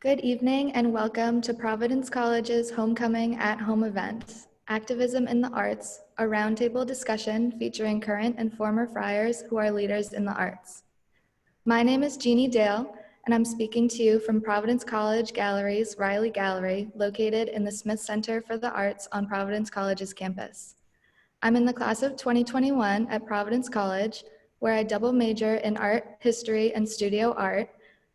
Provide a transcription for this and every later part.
Good evening and welcome to Providence College's Homecoming at Home event, Activism in the Arts, a roundtable discussion featuring current and former Friars who are leaders in the arts. My name is Jeannie Dale, and I'm speaking to you from Providence College Galleries, Reilly Gallery, located in the Smith Center for the Arts on Providence College's campus. I'm in the class of 2021 at Providence College, where I double major in art, history, and studio art,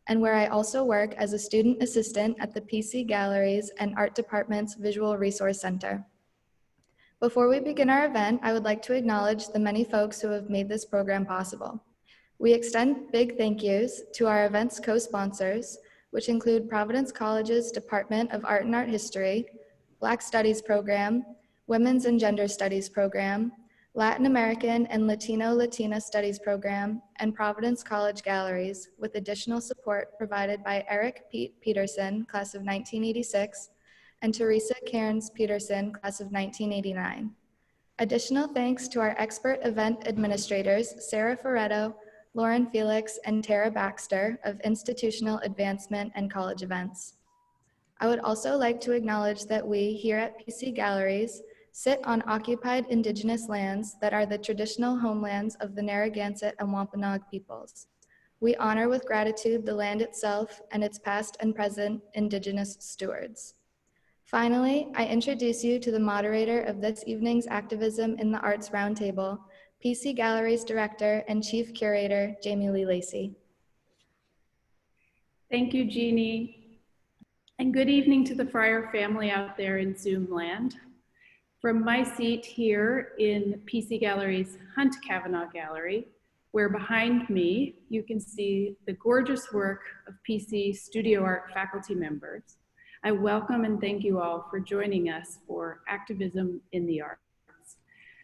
and where I also work as a student assistant at the PC Galleries and Art Department's Visual Resource Center. Before we begin our event, I would like to acknowledge the many folks who have made this program possible. We extend big thank yous to our event's co-sponsors, which include Providence College's Department of Art and Art History, Black Studies Program, Women's and Gender Studies Program, Latin American and Latina Studies Program, and Providence College Galleries, with additional support provided by Eric Peterson, class of 1986, and Teresa Cairns Peterson, class of 1989. Additional thanks to our expert event administrators, Sarah Ferretto, Lauren Felix, and Tara Baxter of Institutional Advancement and College Events. I would also like to acknowledge that we here at PC Galleries sit on occupied Indigenous lands that are the traditional homelands of the Narragansett and Wampanoag peoples. We honor with gratitude the land itself and its past and present Indigenous stewards. Finally, I introduce you to the moderator of this evening's Activism in the Arts Roundtable, PC Galleries Director and Chief Curator, Jamilee Lacy. Thank you, Jeannie. And good evening to the Friar family out there in Zoom land. From my seat here in PC Gallery's Hunt Kavanaugh Gallery, where behind me you can see the gorgeous work of PC Studio Art faculty members, I welcome and thank you all for joining us for Activism in the Arts.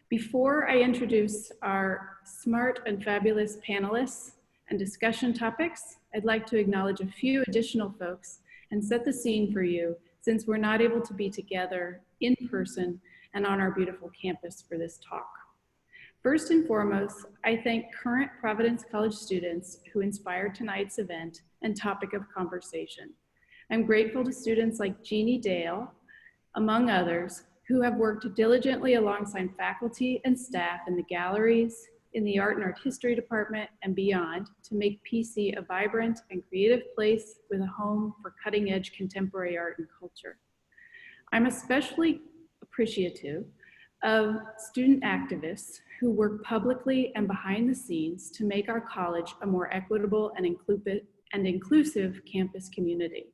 Before I introduce our smart and fabulous panelists and discussion topics, I'd like to acknowledge a few additional folks and set the scene for you, since we're not able to be together in person and on our beautiful campus for this talk. First and foremost, I thank current Providence College students who inspired tonight's event and topic of conversation. I'm grateful to students like Jeannie Dale, among others, who have worked diligently alongside faculty and staff in the galleries, in the Art and Art History Department, and beyond to make PC a vibrant and creative place with a home for cutting-edge contemporary art and culture. I'm especially appreciative of student activists who work publicly and behind the scenes to make our college a more equitable and inclusive campus community.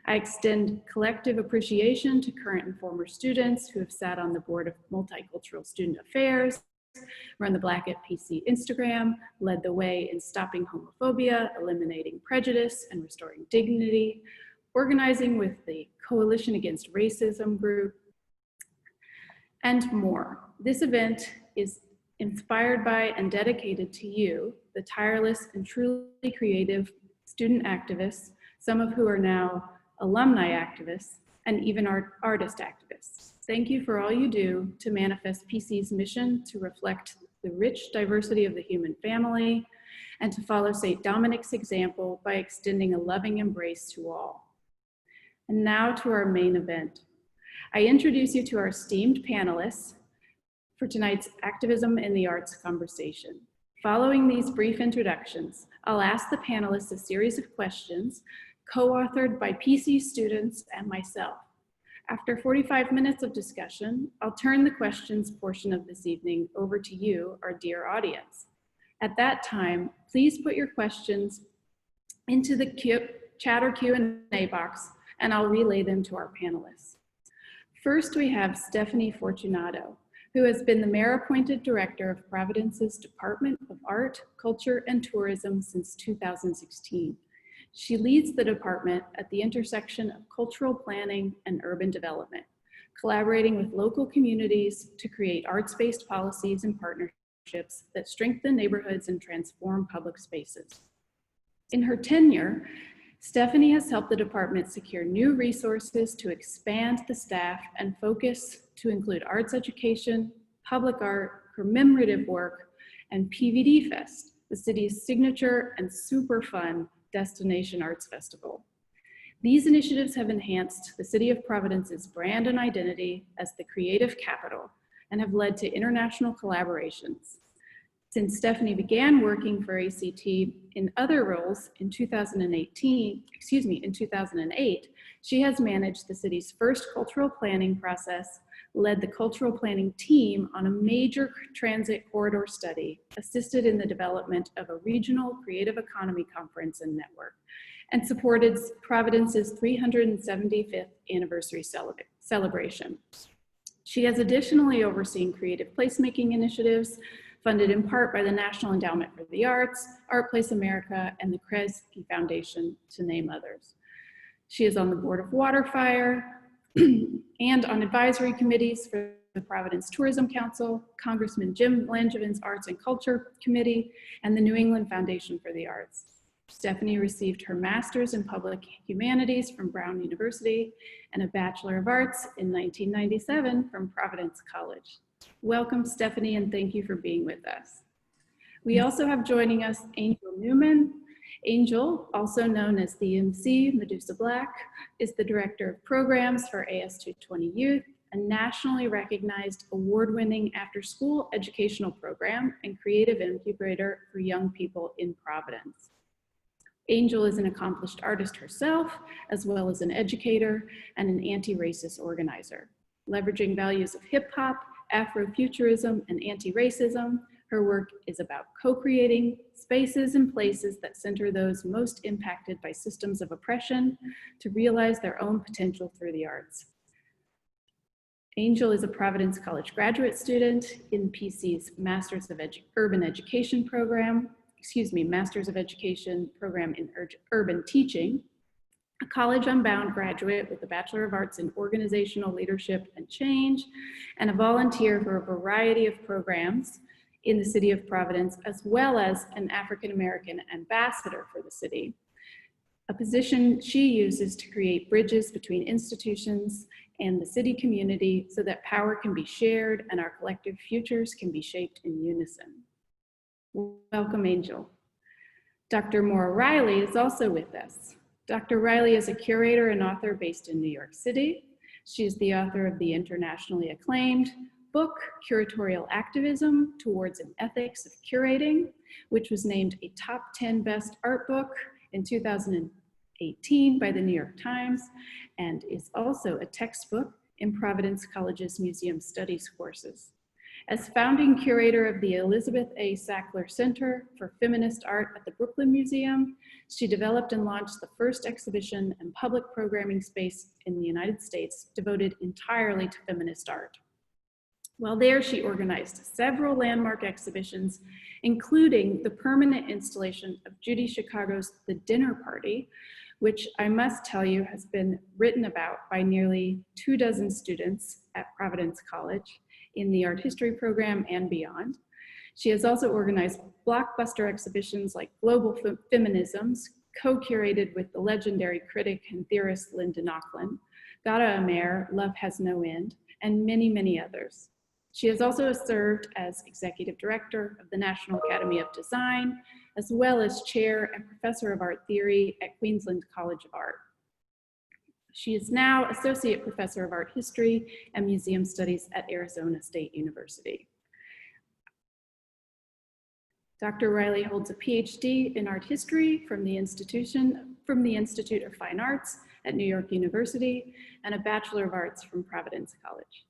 I extend collective appreciation to current and former students who have sat on the board of Multicultural Student Affairs, run the Black at PC Instagram, led the way in stopping homophobia, eliminating prejudice, and restoring dignity, organizing with the Coalition Against Racism group, and more. This event is inspired by and dedicated to you, the tireless and truly creative student activists, some of who are now alumni activists, and even artist activists. Thank you for all you do to manifest PC's mission to reflect the rich diversity of the human family and to follow St. Dominic's example by extending a loving embrace to all. And now to our main event. I introduce you to our esteemed panelists for tonight's Activism in the Arts conversation. Following these brief introductions, I'll ask the panelists a series of questions co-authored by PC students and myself. After 45 minutes of discussion, I'll turn the questions portion of this evening over to you, our dear audience. At that time, please put your questions into the chat or Q&A box, and I'll relay them to our panelists. First, we have Stephanie Fortunato, who has been the mayor-appointed director of Providence's Department of Art, Culture, and Tourism since 2016. She leads the department at the intersection of cultural planning and urban development, collaborating with local communities to create arts-based policies and partnerships that strengthen neighborhoods and transform public spaces. In her tenure, Stephanie has helped the department secure new resources to expand the staff and focus to include arts education, public art, commemorative work, and PVD Fest, the city's signature and super fun Destination Arts Festival. These initiatives have enhanced the City of Providence's brand and identity as the creative capital and have led to international collaborations. Since Stephanie began working for ACT in other roles in 2008, she has managed the city's first cultural planning process, led the cultural planning team on a major transit corridor study, assisted in the development of a regional creative economy conference and network, and supported Providence's 375th anniversary celebration. She has additionally overseen creative placemaking initiatives funded in part by the National Endowment for the Arts, ArtPlace America, and the Kresge Foundation, to name others. She is on the board of Waterfire and on advisory committees for the Providence Tourism Council, Congressman Jim Langevin's Arts and Culture Committee, and the New England Foundation for the Arts. Stephanie received her Master's in Public Humanities from Brown University and a Bachelor of Arts in 1997 from Providence College. Welcome, Stephanie, and thank you for being with us. We also have joining us Anjel Newmann. Anjel, also known as the MC, Medusa Black, is the Director of Programs for AS220 Youth, a nationally recognized award-winning after-school educational program and creative incubator for young people in Providence. Anjel is an accomplished artist herself, as well as an educator and an anti-racist organizer. Leveraging values of hip-hop, Afrofuturism, and anti-racism, her work is about co-creating spaces and places that center those most impacted by systems of oppression to realize their own potential through the arts. Anjel is a Providence College graduate student in PC's Masters of Urban Education program, Masters of Education program in Urban Teaching, a College Unbound graduate with a Bachelor of Arts in Organizational Leadership and Change, and a volunteer for a variety of programs in the City of Providence, as well as an African-American ambassador for the city, a position she uses to create bridges between institutions and the city community so that power can be shared and our collective futures can be shaped in unison. Welcome, Anjel. Dr. Maura Reilly is also with us. Dr. Reilly is a curator and author based in New York City. She is the author of the internationally acclaimed book, Curatorial Activism, Towards an Ethics of Curating, which was named a top 10 best art book in 2018 by the New York Times, and is also a textbook in Providence College's Museum Studies courses. As founding curator of the Elizabeth A. Sackler Center for Feminist Art at the Brooklyn Museum, she developed and launched the first exhibition and public programming space in the United States devoted entirely to feminist art. While there, she organized several landmark exhibitions, including the permanent installation of Judy Chicago's The Dinner Party, which I must tell you has been written about by nearly 24 students at Providence College in the art history program and beyond. She has also organized blockbuster exhibitions like Global Feminisms, co-curated with the legendary critic and theorist Linda Nochlin, Gada Amer, Love Has No End, and many, many others. She has also served as executive director of the National Academy of Design, as well as chair and professor of art theory at Queensland College of Art. She is now associate professor of art history and museum studies at Arizona State University. Dr. Reilly holds a PhD in art history from the Institute of Fine Arts at New York University and a Bachelor of Arts from Providence College.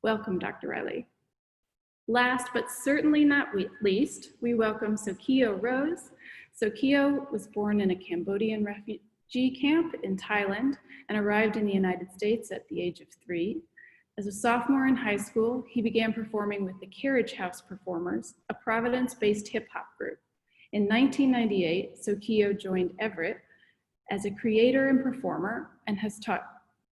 Welcome, Dr. Reilly. Last but certainly not least, we welcome Sakio Rose. Sokeo was born in a Cambodian refugee camp in Thailand and arrived in the United States at the age of 3. As a sophomore in high school, he began performing with the Carriage House Performers, a Providence-based hip-hop group. In 1998, Sokeo joined Everett as a creator and performer and has taught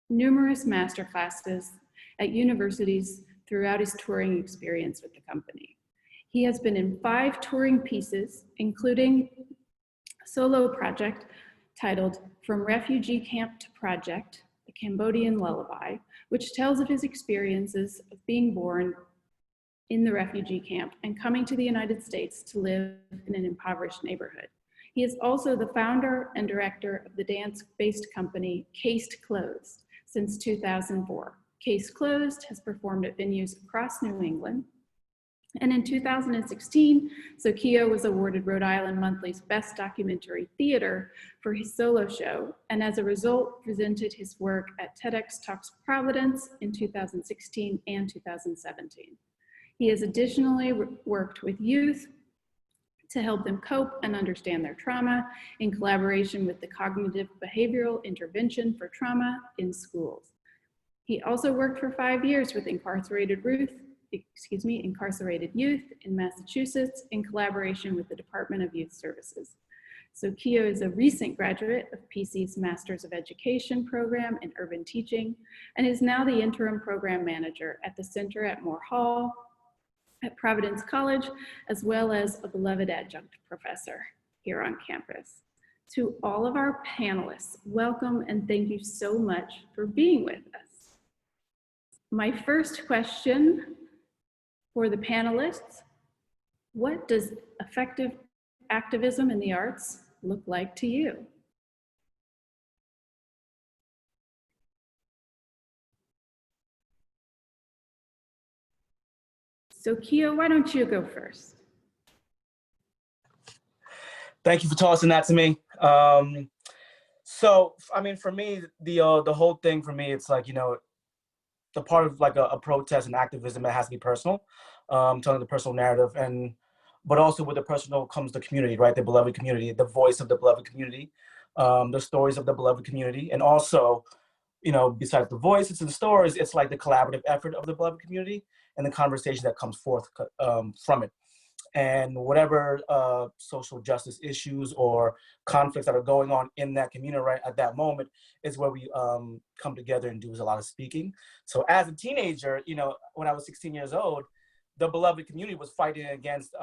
numerous master classes at universities throughout his touring experience with the company. He has been in 5 touring pieces, including a solo project titled From Refugee Camp to Project, The Cambodian Lullaby, which tells of his experiences of being born in the refugee camp and coming to the United States to live in an impoverished neighborhood. He is also the founder and director of the dance-based company Cased Closed since 2004. Cased Closed has performed at venues across New England. And in 2016, Sokeo was awarded Rhode Island Monthly's Best Documentary Theater for his solo show, and as a result, presented his work at TEDx Talks Providence in 2016 and 2017. He has additionally worked with youth to help them cope and understand their trauma in collaboration with the Cognitive Behavioral Intervention for Trauma in Schools. He also worked for 5 years with incarcerated youth in Massachusetts in collaboration with the Department of Youth Services. Sokeo is a recent graduate of PC's Masters of Education program in Urban Teaching and is now the interim program manager at the Center at Moore Hall at Providence College, as well as a beloved adjunct professor here on campus. To all of our panelists, welcome and thank you so much for being with us. My first question for the panelists: what does effective activism in the arts look like to you? Sokeo, why don't you go first? Thank you for tossing that to me. So, I mean, for me, the whole thing for me, it's like, you know, the part of like a protest and activism, it has to be personal, telling the personal narrative, but also with the personal comes the community, right? The beloved community, the voice of the beloved community, the stories of the beloved community, and also, you know, besides the voices and the stories, it's like the collaborative effort of the beloved community and the conversation that comes forth from it. And whatever social justice issues or conflicts that are going on in that community right at that moment is where we come together and do a lot of speaking. So as a teenager, you know, when I was 16 years old, the beloved community was fighting against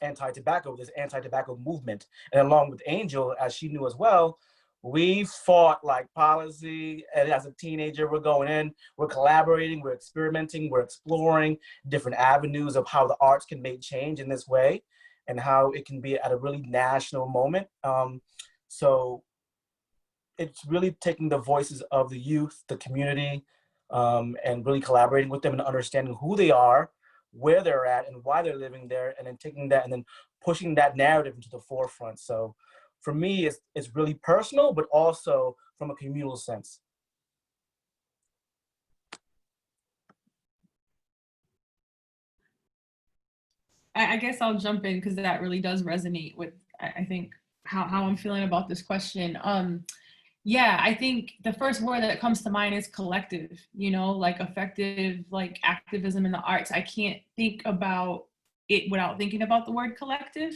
anti-tobacco, this anti-tobacco movement. And along with Anjel, as she knew as well, we fought like policy. And as a teenager, we're going in, we're collaborating, we're experimenting, we're exploring different avenues of how the arts can make change in this way and how it can be at a really national moment. So it's really taking the voices of the youth, the community, and really collaborating with them and understanding who they are, where they're at and why they're living there, and then taking that and then pushing that narrative into the forefront. So for me, it's really personal, but also from a communal sense. I guess I'll jump in because that really does resonate with, I think, how I'm feeling about this question. Yeah, I think the first word that comes to mind is collective, you know, like effective, like activism in the arts. I can't think about it without thinking about the word collective.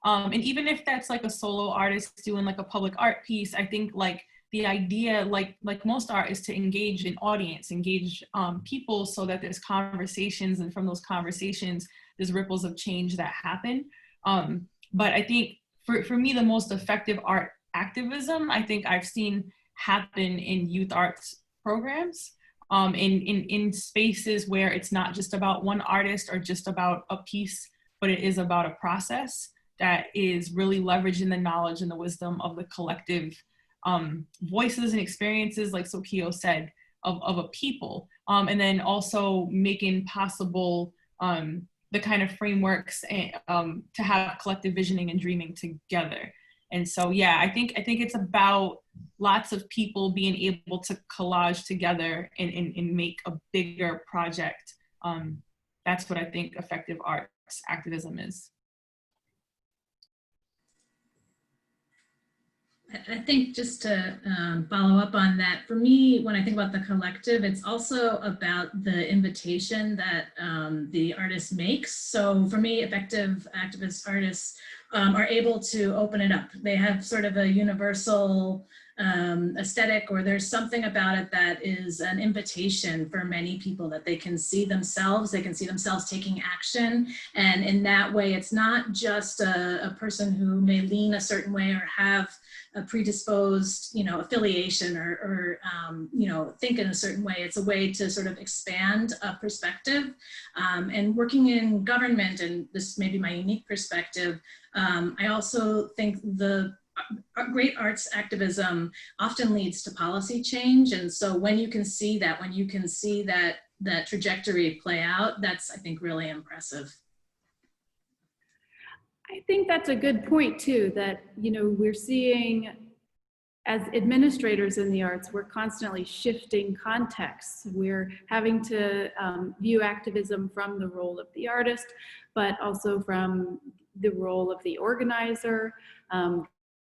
And even if that's like a solo artist doing like a public art piece, I think like the idea, like most art, is to engage an audience, engage people so that there's conversations, and from those conversations, there's ripples of change that happen. But I think for me, the most effective art activism I think I've seen happen in youth arts programs, in spaces where it's not just about one artist or just about a piece, but it is about a process that is really leveraging the knowledge and the wisdom of the collective voices and experiences, like Sokeo said, of a people. And then also making possible the kind of frameworks to have collective visioning and dreaming together. And so, yeah, I think it's about lots of people being able to collage together and make a bigger project. That's what I think effective arts activism is. I think just to follow up on that, for me, when I think about the collective, it's also about the invitation that the artist makes. So for me, effective activist artists are able to open it up. They have sort of a universal aesthetic, or there's something about it that is an invitation for many people, that they can see themselves taking action. And in that way, it's not just a person who may lean a certain way or have a predisposed, affiliation or think in a certain way. It's a way to sort of expand a perspective. And working in government, and this may be my unique perspective, I also think the great arts activism often leads to policy change. And so when you can see that, that trajectory play out, that's, I think, really impressive. I think that's a good point too, that, we're seeing as administrators in the arts, we're constantly shifting contexts. We're having to view activism from the role of the artist, but also from the role of the organizer,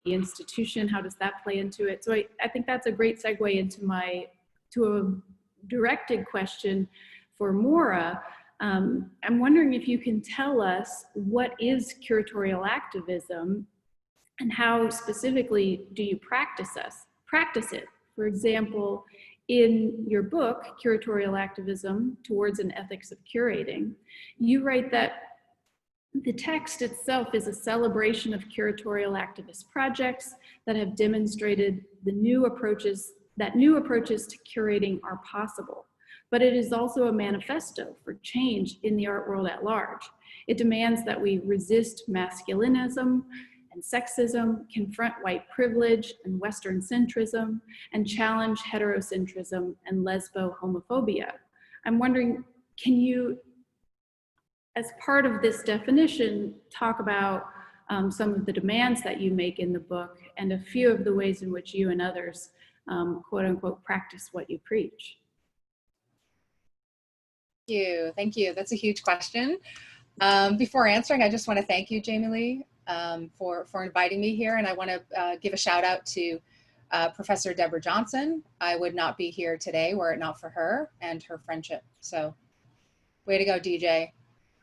the institution, how does that play into it? So I think that's a great segue into a directed question for Maura. I'm wondering if you can tell us what is curatorial activism and how specifically do you practice it? For example, in your book, Curatorial Activism Towards an Ethics of Curating, you write that the text itself is a celebration of curatorial activist projects that have demonstrated that new approaches to curating are possible. But it is also a manifesto for change in the art world at large. It demands that we resist masculinism and sexism, confront white privilege and Western centrism, and challenge heterocentrism and lesbo-homophobia. I'm wondering, can you, as part of this definition, talk about some of the demands that you make in the book and a few of the ways in which you and others, quote unquote, practice what you preach? Thank you. That's a huge question. Before answering, I just want to thank you, Jamilee, for inviting me here. And I want to give a shout out to Professor Deborah Johnson. I would not be here today were it not for her and her friendship. So way to go, DJ.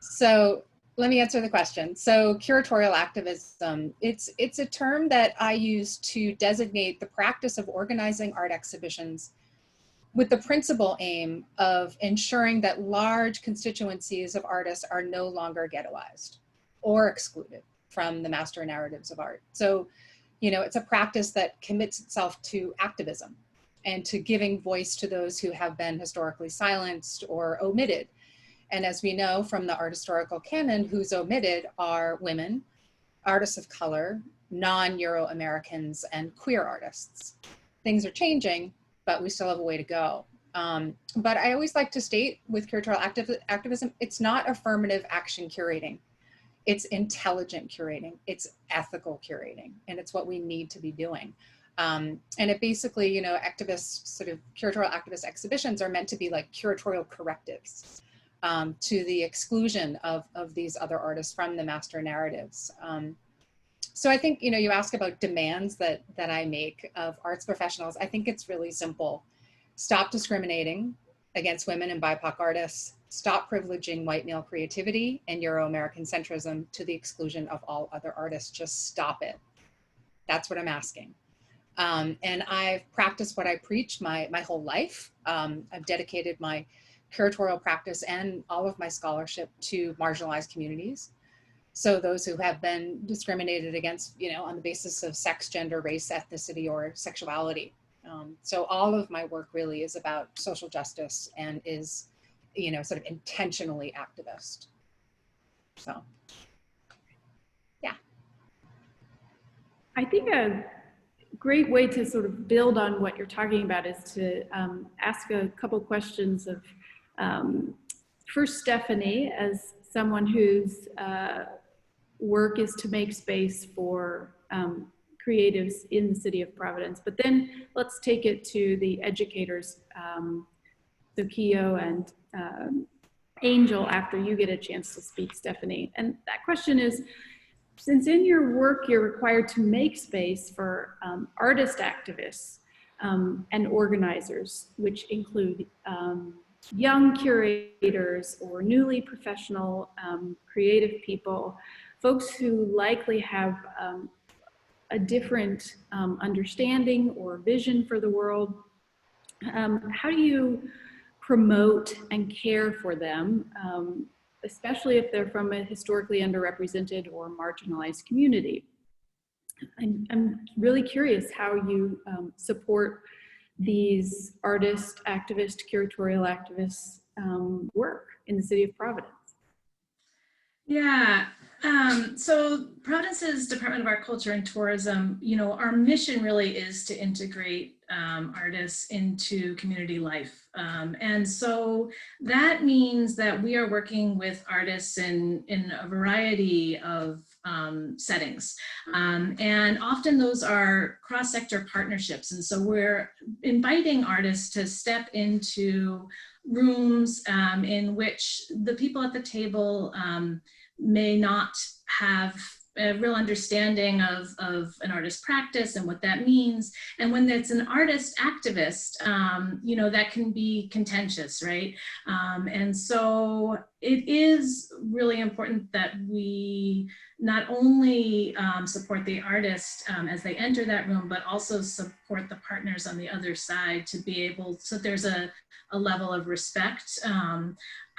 So let me answer the question. So curatorial activism, it's a term that I use to designate the practice of organizing art exhibitions with the principal aim of ensuring that large constituencies of artists are no longer ghettoized or excluded from the master narratives of art. So, it's a practice that commits itself to activism and to giving voice to those who have been historically silenced or omitted. And as we know from the art historical canon, who's omitted are women, artists of color, non-Euro-Americans, and queer artists. Things are changing, but we still have a way to go. But I always like to state with curatorial activism, it's not affirmative action curating. It's intelligent curating, it's ethical curating, and it's what we need to be doing. And it basically, activists, sort of curatorial activist exhibitions are meant to be like curatorial correctives to the exclusion of these other artists from the master narratives. So I think, you ask about demands that I make of arts professionals. I think it's really simple. Stop discriminating against women and BIPOC artists. Stop privileging white male creativity and Euro-American centrism to the exclusion of all other artists. Just stop it. That's what I'm asking. And I've practiced what I preach my whole life. I've dedicated my curatorial practice and all of my scholarship to marginalized communities. So those who have been discriminated against, on the basis of sex, gender, race, ethnicity, or sexuality. So all of my work really is about social justice and is, sort of intentionally activist. So, yeah. I think a great way to sort of build on what you're talking about is to ask a couple questions of, first, Stephanie, as someone whose work is to make space for creatives in the city of Providence. But then let's take it to the educators, Sokeo and Anjel, after you get a chance to speak, Stephanie. And that question is, since in your work you're required to make space for artist activists and organizers, which include young curators or newly professional creative people, folks who likely have a different understanding or vision for the world, how do you promote and care for them, especially if they're from a historically underrepresented or marginalized community? I'm really curious how you support these artist, activist, curatorial activists work in the city of Providence. Yeah, so Providence's Department of Art, Culture, and Tourism, you know, our mission really is to integrate artists into community life. And so that means that we are working with artists in a variety of settings. And often those are cross-sector partnerships. And so we're inviting artists to step into rooms in which the people at the table may not have a real understanding of an artist's practice and what that means. And when it's an artist activist, you know, that can be contentious, right? And so it is really important that we not only support the artist as they enter that room, but also support the partners on the other side to be able, so there's a level of respect.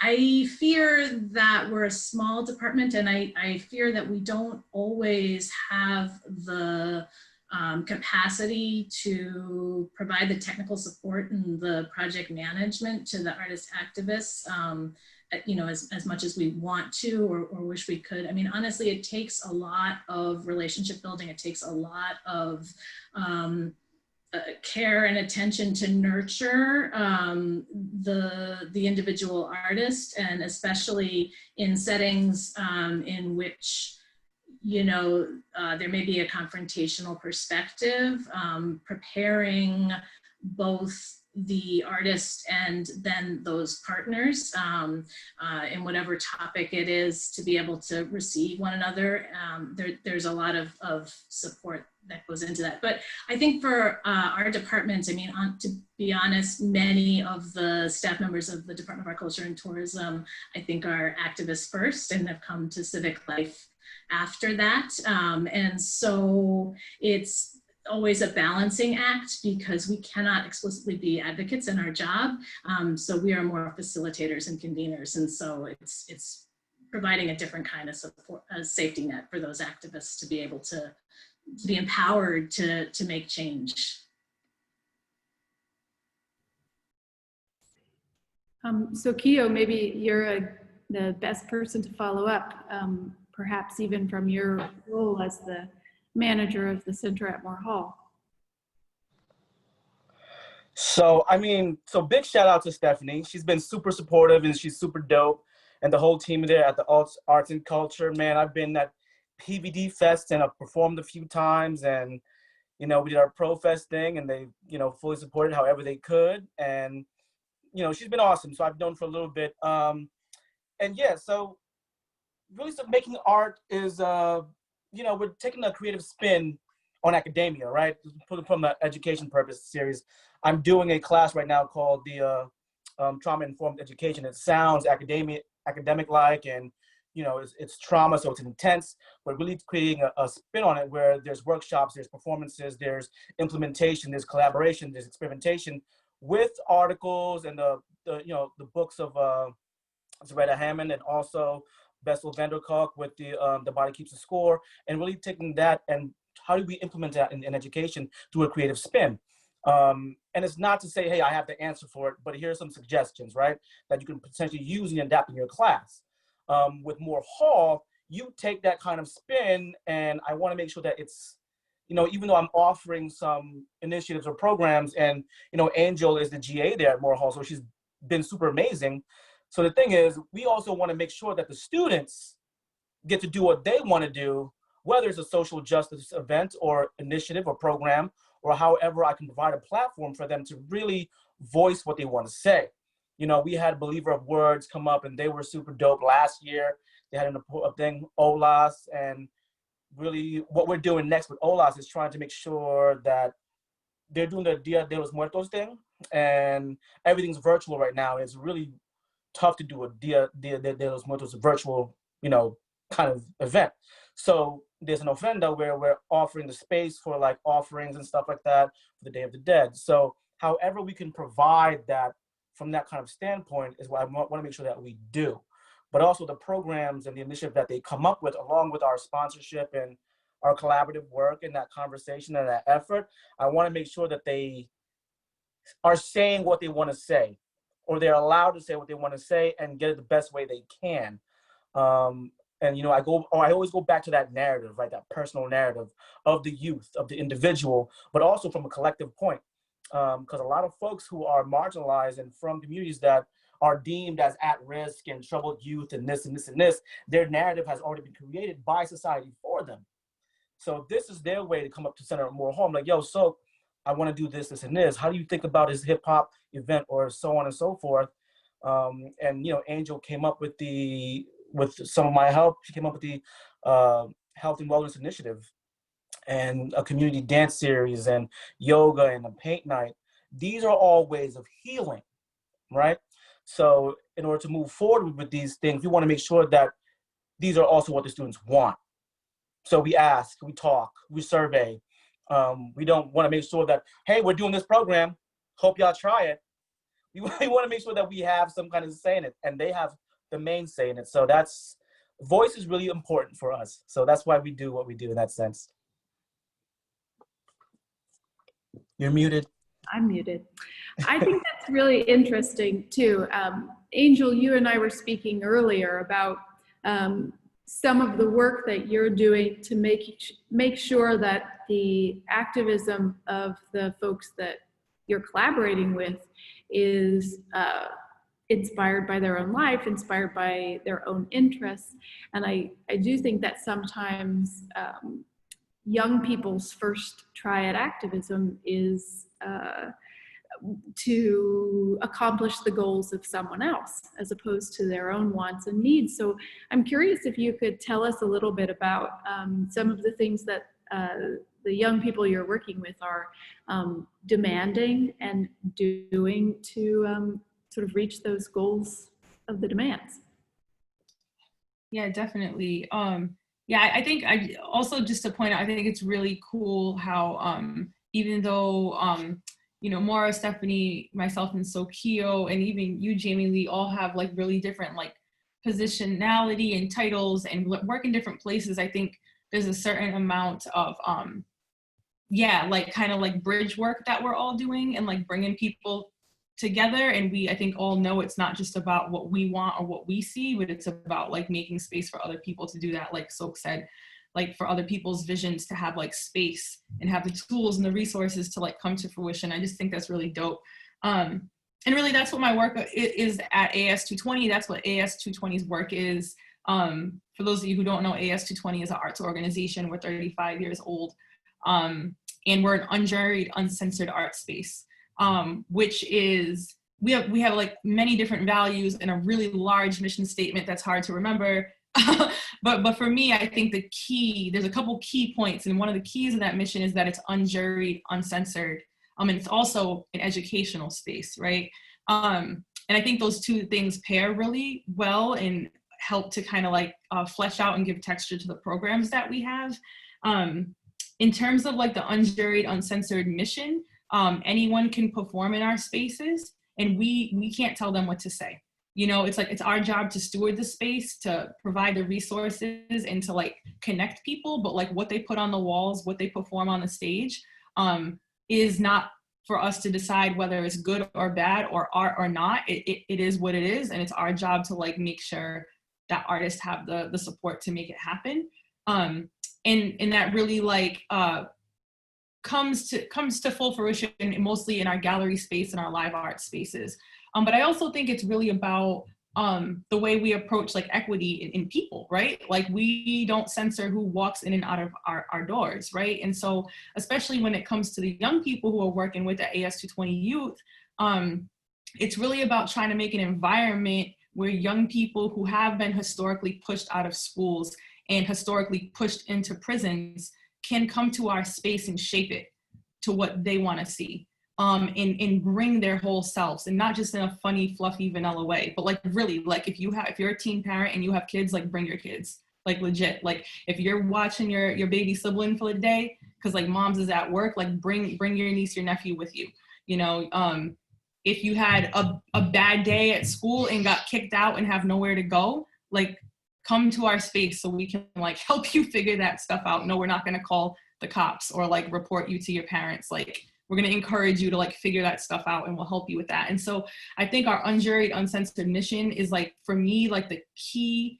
I fear that we're a small department, and I fear that we don't always have the capacity to provide the technical support and the project management to the artist activists, you know, as much as we want to or wish we could. I mean, honestly, it takes a lot of relationship building. It takes a lot of care and attention to nurture the individual artist, and especially in settings in which, you know, there may be a confrontational perspective, preparing both the artist and then those partners in whatever topic it is to be able to receive one another. There's a lot of support that goes into that. But I think for our department, I mean, to be honest, many of the staff members of the Department of Art, Culture, and Tourism, I think, are activists first and have come to civic life after that. And so it's always a balancing act because we cannot explicitly be advocates in our job. So we are more facilitators and conveners. And so it's providing a different kind of support, a safety net for those activists to be able to be empowered to make change. Sokeo, maybe you're the best person to follow up, perhaps even from your role as the manager of the center at Moore Hall. So, I mean, so big shout out to Stephanie. She's been super supportive and she's super dope. And the whole team there at the Arts and Culture, man, I've been at PVD Fest and I've performed a few times, and, you know, we did our Pro Fest thing and they, you know, fully supported however they could. And, you know, she's been awesome. So I've known for a little bit. And yeah, so really making art is, you know, we're taking a creative spin on academia, right? From the education purpose series. I'm doing a class right now called the Trauma-Informed Education. It sounds academic-like, and, you know, it's trauma, so it's intense, but really creating a spin on it where there's workshops, there's performances, there's implementation, there's collaboration, there's experimentation with articles and the you know, the books of Zaretta Hammond and also Bessel van der Kolk with the Body Keeps the Score, and really taking that and how do we implement that in education through a creative spin. And it's not to say, hey, I have the answer for it, but here are some suggestions, right, that you can potentially use and adapt in your class. With Moore Hall, you take that kind of spin, and I want to make sure that it's, you know, even though I'm offering some initiatives or programs, and, you know, Anjel is the GA there at Moore Hall, so she's been super amazing. So the thing is, we also want to make sure that the students get to do what they want to do, whether it's a social justice event or initiative or program, or however I can provide a platform for them to really voice what they want to say. You know, we had Believer of Words come up and they were super dope last year. They had a thing, OLAS, and really what we're doing next with OLAS is trying to make sure that they're doing the Dia de los Muertos thing, and everything's virtual right now. It's really tough to do a Dia de los Muertos virtual, you know, kind of event. So there's an ofrenda where we're offering the space for like offerings and stuff like that for the Day of the Dead. So however we can provide that from that kind of standpoint is what I want to make sure that we do. But also the programs and the initiative that they come up with, along with our sponsorship and our collaborative work and that conversation and that effort, I want to make sure that they are saying what they want to say, or they're allowed to say what they want to say and get it the best way they can. And, you know, I always go back to that narrative, right? That personal narrative of the youth, of the individual, but also from a collective point. Because a lot of folks who are marginalized and from communities that are deemed as at risk and troubled youth and this and this and this, their narrative has already been created by society for them. So this is their way to come up to Center more home. Like, yo, so I want to do this, this, and this. How do you think about his hip hop event, or so on and so forth? And, you know, Anjel came up with some of my help. She came up with the Health and Wellness Initiative and a community dance series and yoga and a paint night. These are all ways of healing, right? So in order to move forward with these things, we want to make sure that these are also what the students want. So we ask, we talk, we survey. We don't want to make sure that, hey, we're doing this program, hope y'all try it. We want to make sure that we have some kind of say in it, and they have the main say in it. So voice is really important for us. So that's why we do what we do in that sense. You're muted. I'm muted. I think that's really interesting too. Anjel, you and I were speaking earlier about some of the work that you're doing to make sure that the activism of the folks that you're collaborating with is inspired by their own life, inspired by their own interests. And I do think that sometimes young people's first try at activism is to accomplish the goals of someone else as opposed to their own wants and needs. So I'm curious if you could tell us a little bit about some of the things that the young people you're working with are demanding and doing to sort of reach those goals of the demands. Yeah, definitely. Yeah, I think also just to point out, I think it's really cool how even though you know, Maura, Stephanie, myself, and Sokeo, and even you, Jamilee, all have like really different like positionality and titles and work in different places. I think there's a certain amount of yeah, like kind of like bridge work that we're all doing and like bringing people together. And I think all know it's not just about what we want or what we see, but it's about like making space for other people to do that. Like Sok said, like for other people's visions to have like space and have the tools and the resources to like come to fruition. I just think that's really dope. And really that's what my work is at AS220. That's what AS220's work is. For those of you who don't know, AS220 is an arts organization. We're 35 years old. And we're an unjuried, uncensored art space, which is, we have like many different values and a really large mission statement that's hard to remember. But for me, I think there's a couple key points, and one of the keys of that mission is that it's unjuried, uncensored, and it's also an educational space, right? And I think those two things pair really well and help to kind of like flesh out and give texture to the programs that we have. In terms of like the unjuried, uncensored mission, anyone can perform in our spaces, and we can't tell them what to say. You know, it's like, it's our job to steward the space, to provide the resources and to like connect people, but like what they put on the walls, what they perform on the stage is not for us to decide whether it's good or bad or art or not. It is what it is. And it's our job to like make sure that artists have the support to make it happen. And that really like comes to full fruition mostly in our gallery space and our live art spaces. But I also think it's really about the way we approach like equity in people, right? Like we don't censor who walks in and out of our doors, right? And so especially when it comes to the young people who are working with the AS220 youth, it's really about trying to make an environment where young people who have been historically pushed out of schools and historically pushed into prisons can come to our space and shape it to what they want to see. And bring their whole selves, and not just in a funny, fluffy, vanilla way, but like really, like if you're a teen parent and you have kids, like bring your kids, like legit. Like if you're watching your baby sibling for the day, because like mom's is at work, like bring your niece, your nephew with you. You know, if you had a bad day at school and got kicked out and have nowhere to go, like come to our space so we can like help you figure that stuff out. No, we're not gonna call the cops or like report you to your parents. Like we're gonna encourage you to like figure that stuff out and we'll help you with that. And so I think our unjuried, uncensored mission is like, for me, like the key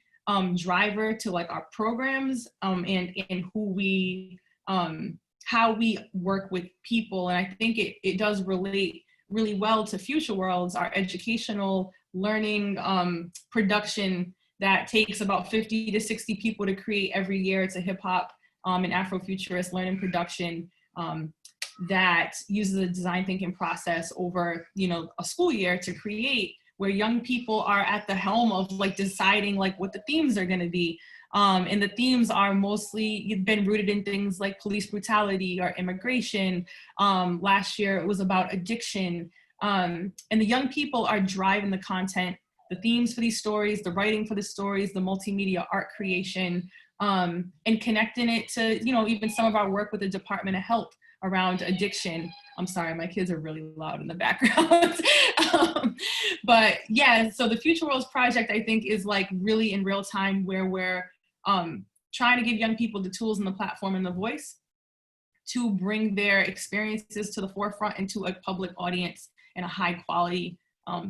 driver to like our programs and who we, how we work with people. And I think it does relate really well to Future Worlds, our educational learning production that takes about 50 to 60 people to create every year. It's a hip hop and Afrofuturist learning production that uses a design thinking process over, you know, a school year to create, where young people are at the helm of like deciding like what the themes are going to be. And the themes are mostly been rooted in things like police brutality or immigration. Last year it was about addiction. And the young people are driving the content, the themes for these stories, the writing for the stories, the multimedia art creation, and connecting it to, you know, even some of our work with the Department of Health around addiction. I'm sorry, my kids are really loud in the background. But yeah, so the Future Worlds project, I think, is like really in real time, where we're trying to give young people the tools and the platform and the voice to bring their experiences to the forefront and to a public audience in a high quality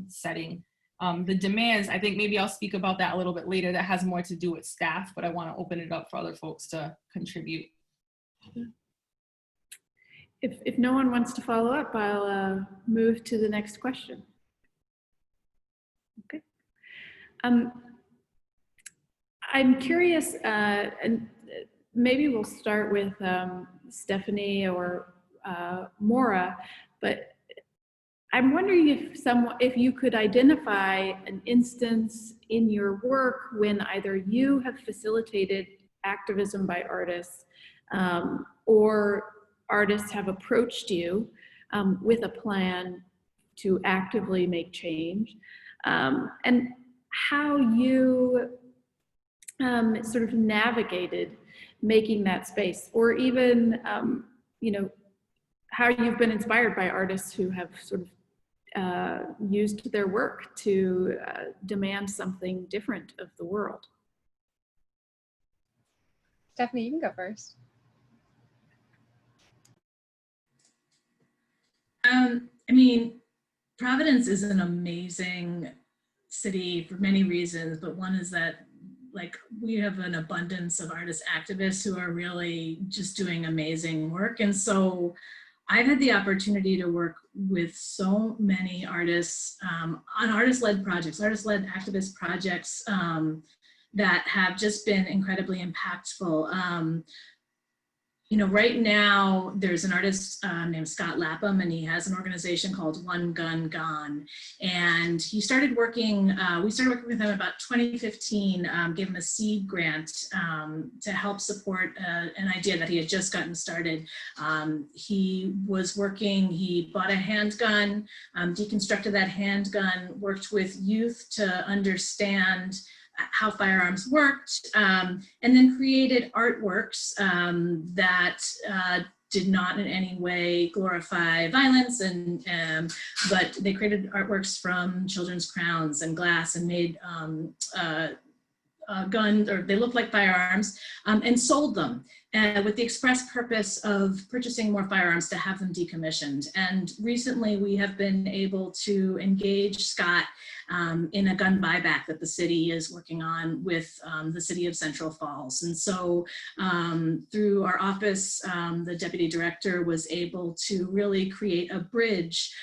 setting. The demands, I think maybe I'll speak about that a little bit later. That has more to do with staff, but I want to open it up for other folks to contribute. If no one wants to follow up, I'll move to the next question. Okay. I'm curious, and maybe we'll start with Stephanie or Maura, but I'm wondering if you could identify an instance in your work when either you have facilitated activism by artists or artists have approached you with a plan to actively make change, and how you sort of navigated making that space, or even you know, how you've been inspired by artists who have sort of used their work to demand something different of the world. Stephanie, you can go first. I mean, Providence is an amazing city for many reasons, but one is that like we have an abundance of artist activists who are really just doing amazing work. And so I've had the opportunity to work with so many artists on artist-led projects, artist-led activist projects that have just been incredibly impactful. You know, right now there's an artist named Scott Lapham, and he has an organization called One Gun Gone. And he started working, we started working with him about 2015, gave him a seed grant to help support an idea that he had just gotten started. He was working, he bought a handgun, deconstructed that handgun, worked with youth to understand how firearms worked, and then created artworks that did not in any way glorify violence, and but they created artworks from children's crowns and glass and made guns, or they looked like firearms, and sold them with the express purpose of purchasing more firearms to have them decommissioned. And recently we have been able to engage Scott in a gun buyback that the city is working on with the city of Central Falls. And so through our office, the deputy director was able to really create a bridge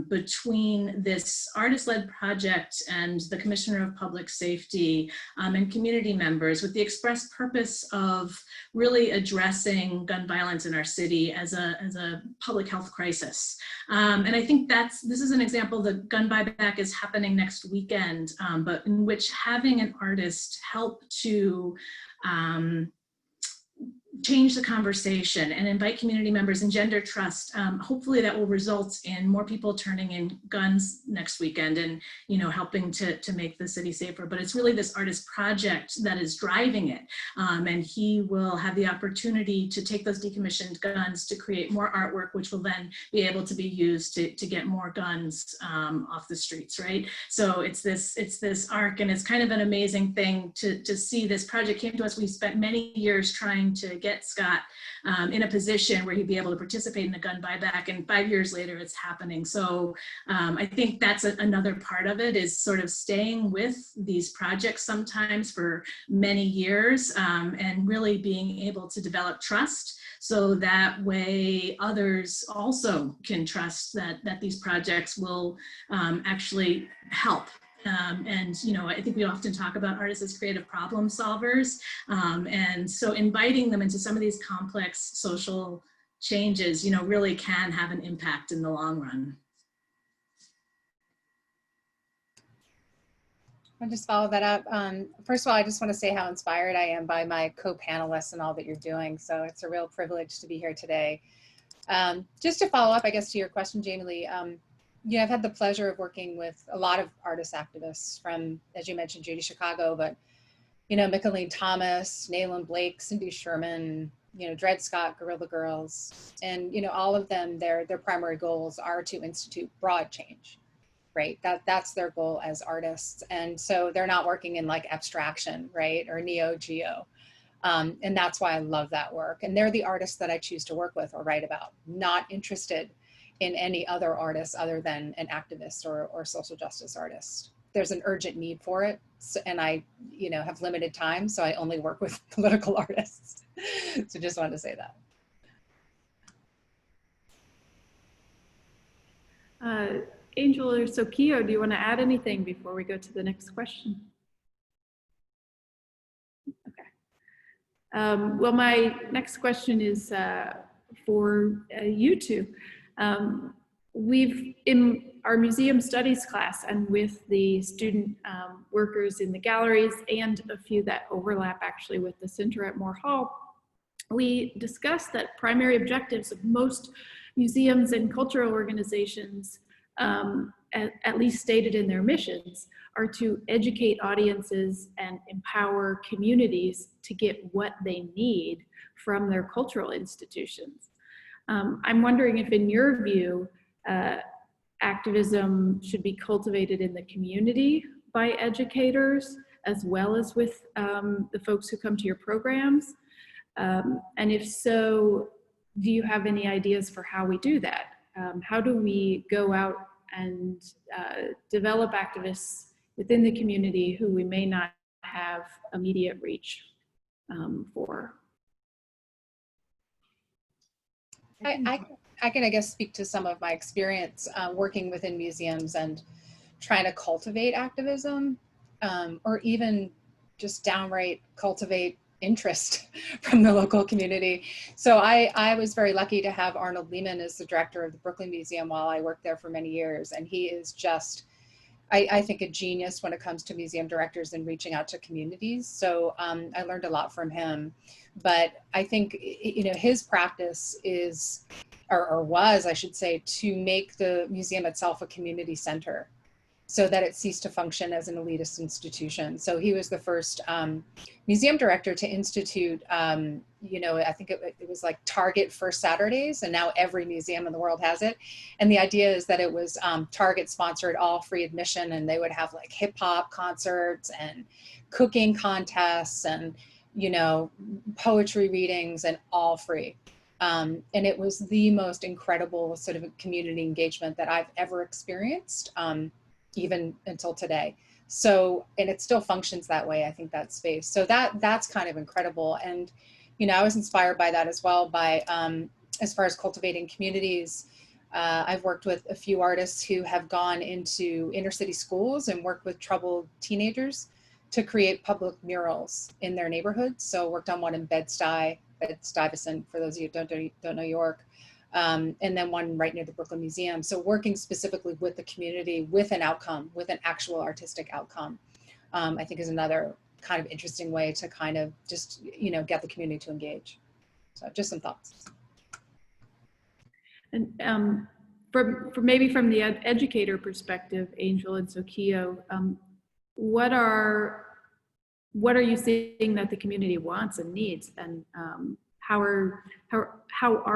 between this artist-led project and the Commissioner of Public Safety and community members, with the express purpose of really addressing gun violence in our city as a public health crisis. And I think this is an example. The gun buyback is happening next weekend, but in which having an artist help to change the conversation and invite community members, engender trust. Hopefully that will result in more people turning in guns next weekend and, you know, helping to make the city safer. But it's really this artist project that is driving it. And he will have the opportunity to take those decommissioned guns to create more artwork, which will then be able to be used to get more guns off the streets, right? So it's this arc, and it's kind of an amazing thing to see. This project came to us. We spent many years trying to get Scott in a position where he'd be able to participate in the gun buyback, and 5 years later it's happening. So I think that's another part of it, is sort of staying with these projects sometimes for many years, and really being able to develop trust, so that way others also can trust that these projects will actually help. And, you know, I think we often talk about artists as creative problem solvers. And so inviting them into some of these complex social changes, you know, really can have an impact in the long run. I'll just follow that up. First of all, I just want to say how inspired I am by my co-panelists and all that you're doing. So it's a real privilege to be here today. Just to follow up, I guess, to your question, Jamilee, yeah, I've had the pleasure of working with a lot of artist activists from, as you mentioned, Judy Chicago, but, you know, Mickalene Thomas, Nayland Blake, Cindy Sherman, you know, Dred Scott, Guerrilla Girls, and, you know, all of them, their primary goals are to institute broad change, right? That's their goal as artists. And so they're not working in like abstraction, right? Or neo-geo. And that's why I love that work. And they're the artists that I choose to work with or write about, not interested in any other artist other than an activist or social justice artist. There's an urgent need for it. So, and I, you know, have limited time, so I only work with political artists. So just wanted to say that. Anjel or Sokeo, do you want to add anything before we go to the next question? Okay. Well, my next question is for you two. We've, in our museum studies class and with the student workers in the galleries and a few that overlap actually with the center at Moore Hall, we discussed that primary objectives of most museums and cultural organizations, at least stated in their missions, are to educate audiences and empower communities to get what they need from their cultural institutions. I'm wondering if, in your view, activism should be cultivated in the community by educators as well as with the folks who come to your programs? And if so, do you have any ideas for how we do that? How do we go out and develop activists within the community who we may not have immediate reach for? I can, I guess, speak to some of my experience working within museums and trying to cultivate activism, or even just downright cultivate interest from the local community. So I was very lucky to have Arnold Lehman as the director of the Brooklyn Museum while I worked there for many years. And he is just, I think, a genius when it comes to museum directors and reaching out to communities. So I learned a lot from him. But I think, you know, his practice is, or was, I should say, to make the museum itself a community center so that it ceased to function as an elitist institution. So he was the first museum director to institute, you know, I think it was like Target First Saturdays, and now every museum in the world has it. And the idea is that it was Target sponsored, all free admission, and they would have like hip hop concerts and cooking contests and, you know, poetry readings, and all free. And it was the most incredible sort of community engagement that I've ever experienced, even until today. So, and it still functions that way, I think, that space. So that's kind of incredible. And, you know, I was inspired by that as well, by, as far as cultivating communities. I've worked with a few artists who have gone into inner city schools and worked with troubled teenagers to create public murals in their neighborhoods. So worked on one in Bed-Stuyvesant, for those of you who don't know York. And then one right near the Brooklyn Museum. So working specifically with the community, with an outcome, with an actual artistic outcome, I think is another kind of interesting way to kind of just, you know, get the community to engage. So just some thoughts. And for maybe from the educator perspective, Anjel and Sokeo, what are you seeing that the community wants and needs, and how are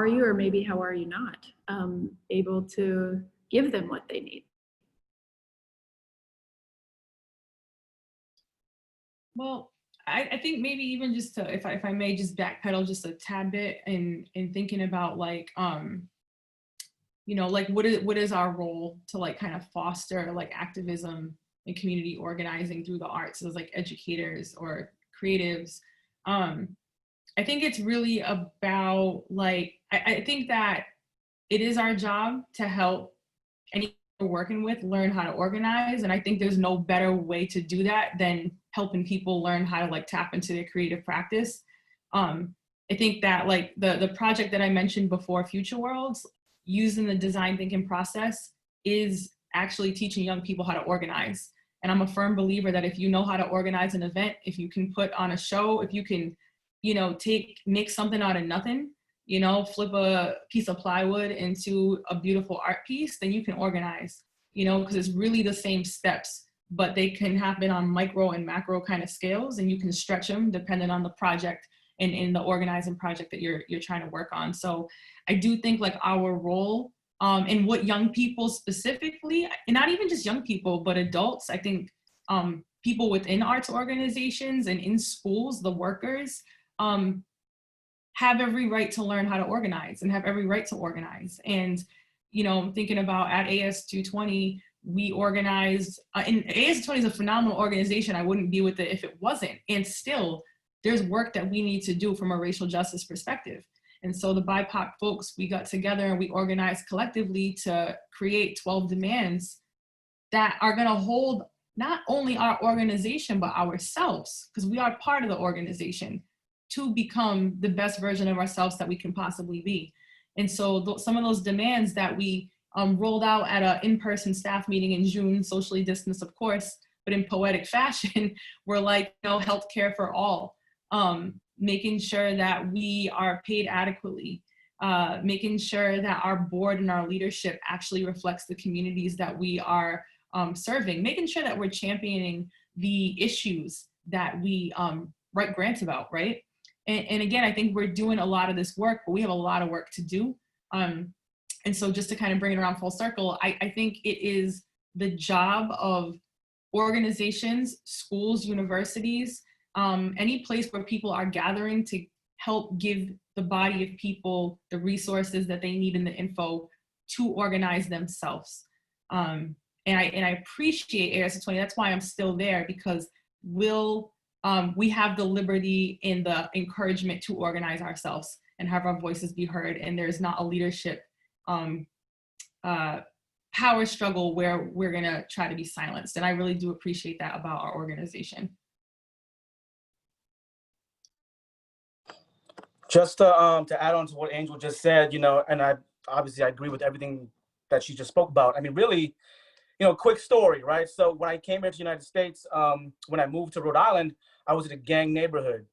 you, or maybe how are you not, able to give them what they need? Well, I think maybe even just to, if I may just backpedal just a tad bit in thinking about like, you know, like what is our role to like kind of foster like activism and community organizing through the arts as like educators or creatives. I think it's really about like, I think that it is our job to help anyone we're working with learn how to organize. And I think there's no better way to do that than helping people learn how to like tap into their creative practice. I think that like the project that I mentioned before, Future Worlds, using the design thinking process is actually teaching young people how to organize. And I'm a firm believer that if you know how to organize an event, if you can put on a show, if you can, you know, make something out of nothing, you know, flip a piece of plywood into a beautiful art piece, then you can organize, you know, because it's really the same steps, but they can happen on micro and macro kind of scales, and you can stretch them depending on the project and in the organizing project that you're trying to work on. So I do think like our role and what young people specifically, and not even just young people, but adults, I think people within arts organizations and in schools, the workers, have every right to learn how to organize and have every right to organize. And, you know, I'm thinking about at AS220, we organized, and AS220 is a phenomenal organization. I wouldn't be with it if it wasn't. And still, there's work that we need to do from a racial justice perspective. And so the BIPOC folks, we got together and we organized collectively to create 12 demands that are gonna hold not only our organization, but ourselves, because we are part of the organization, to become the best version of ourselves that we can possibly be. And so some of those demands that we rolled out at an in-person staff meeting in June, socially distanced, of course, but in poetic fashion, were like, you know, healthcare for all, making sure that we are paid adequately, making sure that our board and our leadership actually reflects the communities that we are serving, making sure that we're championing the issues that we write grants about, right? And again, I think we're doing a lot of this work, but we have a lot of work to do. And so just to kind of bring it around full circle, I think it is the job of organizations, schools, universities, any place where people are gathering to help give the body of people the resources that they need and the info to organize themselves. And I appreciate AS220. That's why I'm still there, because we have the liberty and the encouragement to organize ourselves and have our voices be heard. And there's not a leadership power struggle where we're gonna try to be silenced. And I really do appreciate that about our organization. Just to add on to what Anjel just said, you know, and I agree with everything that she just spoke about. I mean, really, you know, quick story, right? So when I came here to the United States, when I moved to Rhode Island, I was in a gang neighborhood.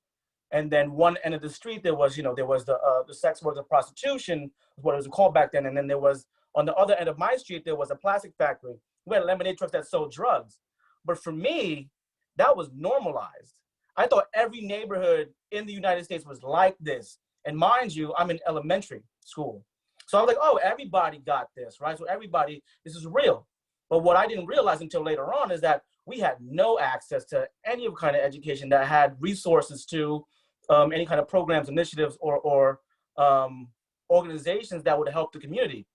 And then one end of the street, there was the sex work and prostitution, what it was called back then. And then there was, on the other end of my street, there was a plastic factory. We had lemonade trucks that sold drugs. But for me, that was normalized. I thought every neighborhood in the United States was like this. And mind you, I'm in elementary school. So I was like, oh, everybody got this, right? So this is real. But what I didn't realize until later on is that we had no access to any kind of education that had resources to any kind of programs, initiatives, or organizations that would help the community.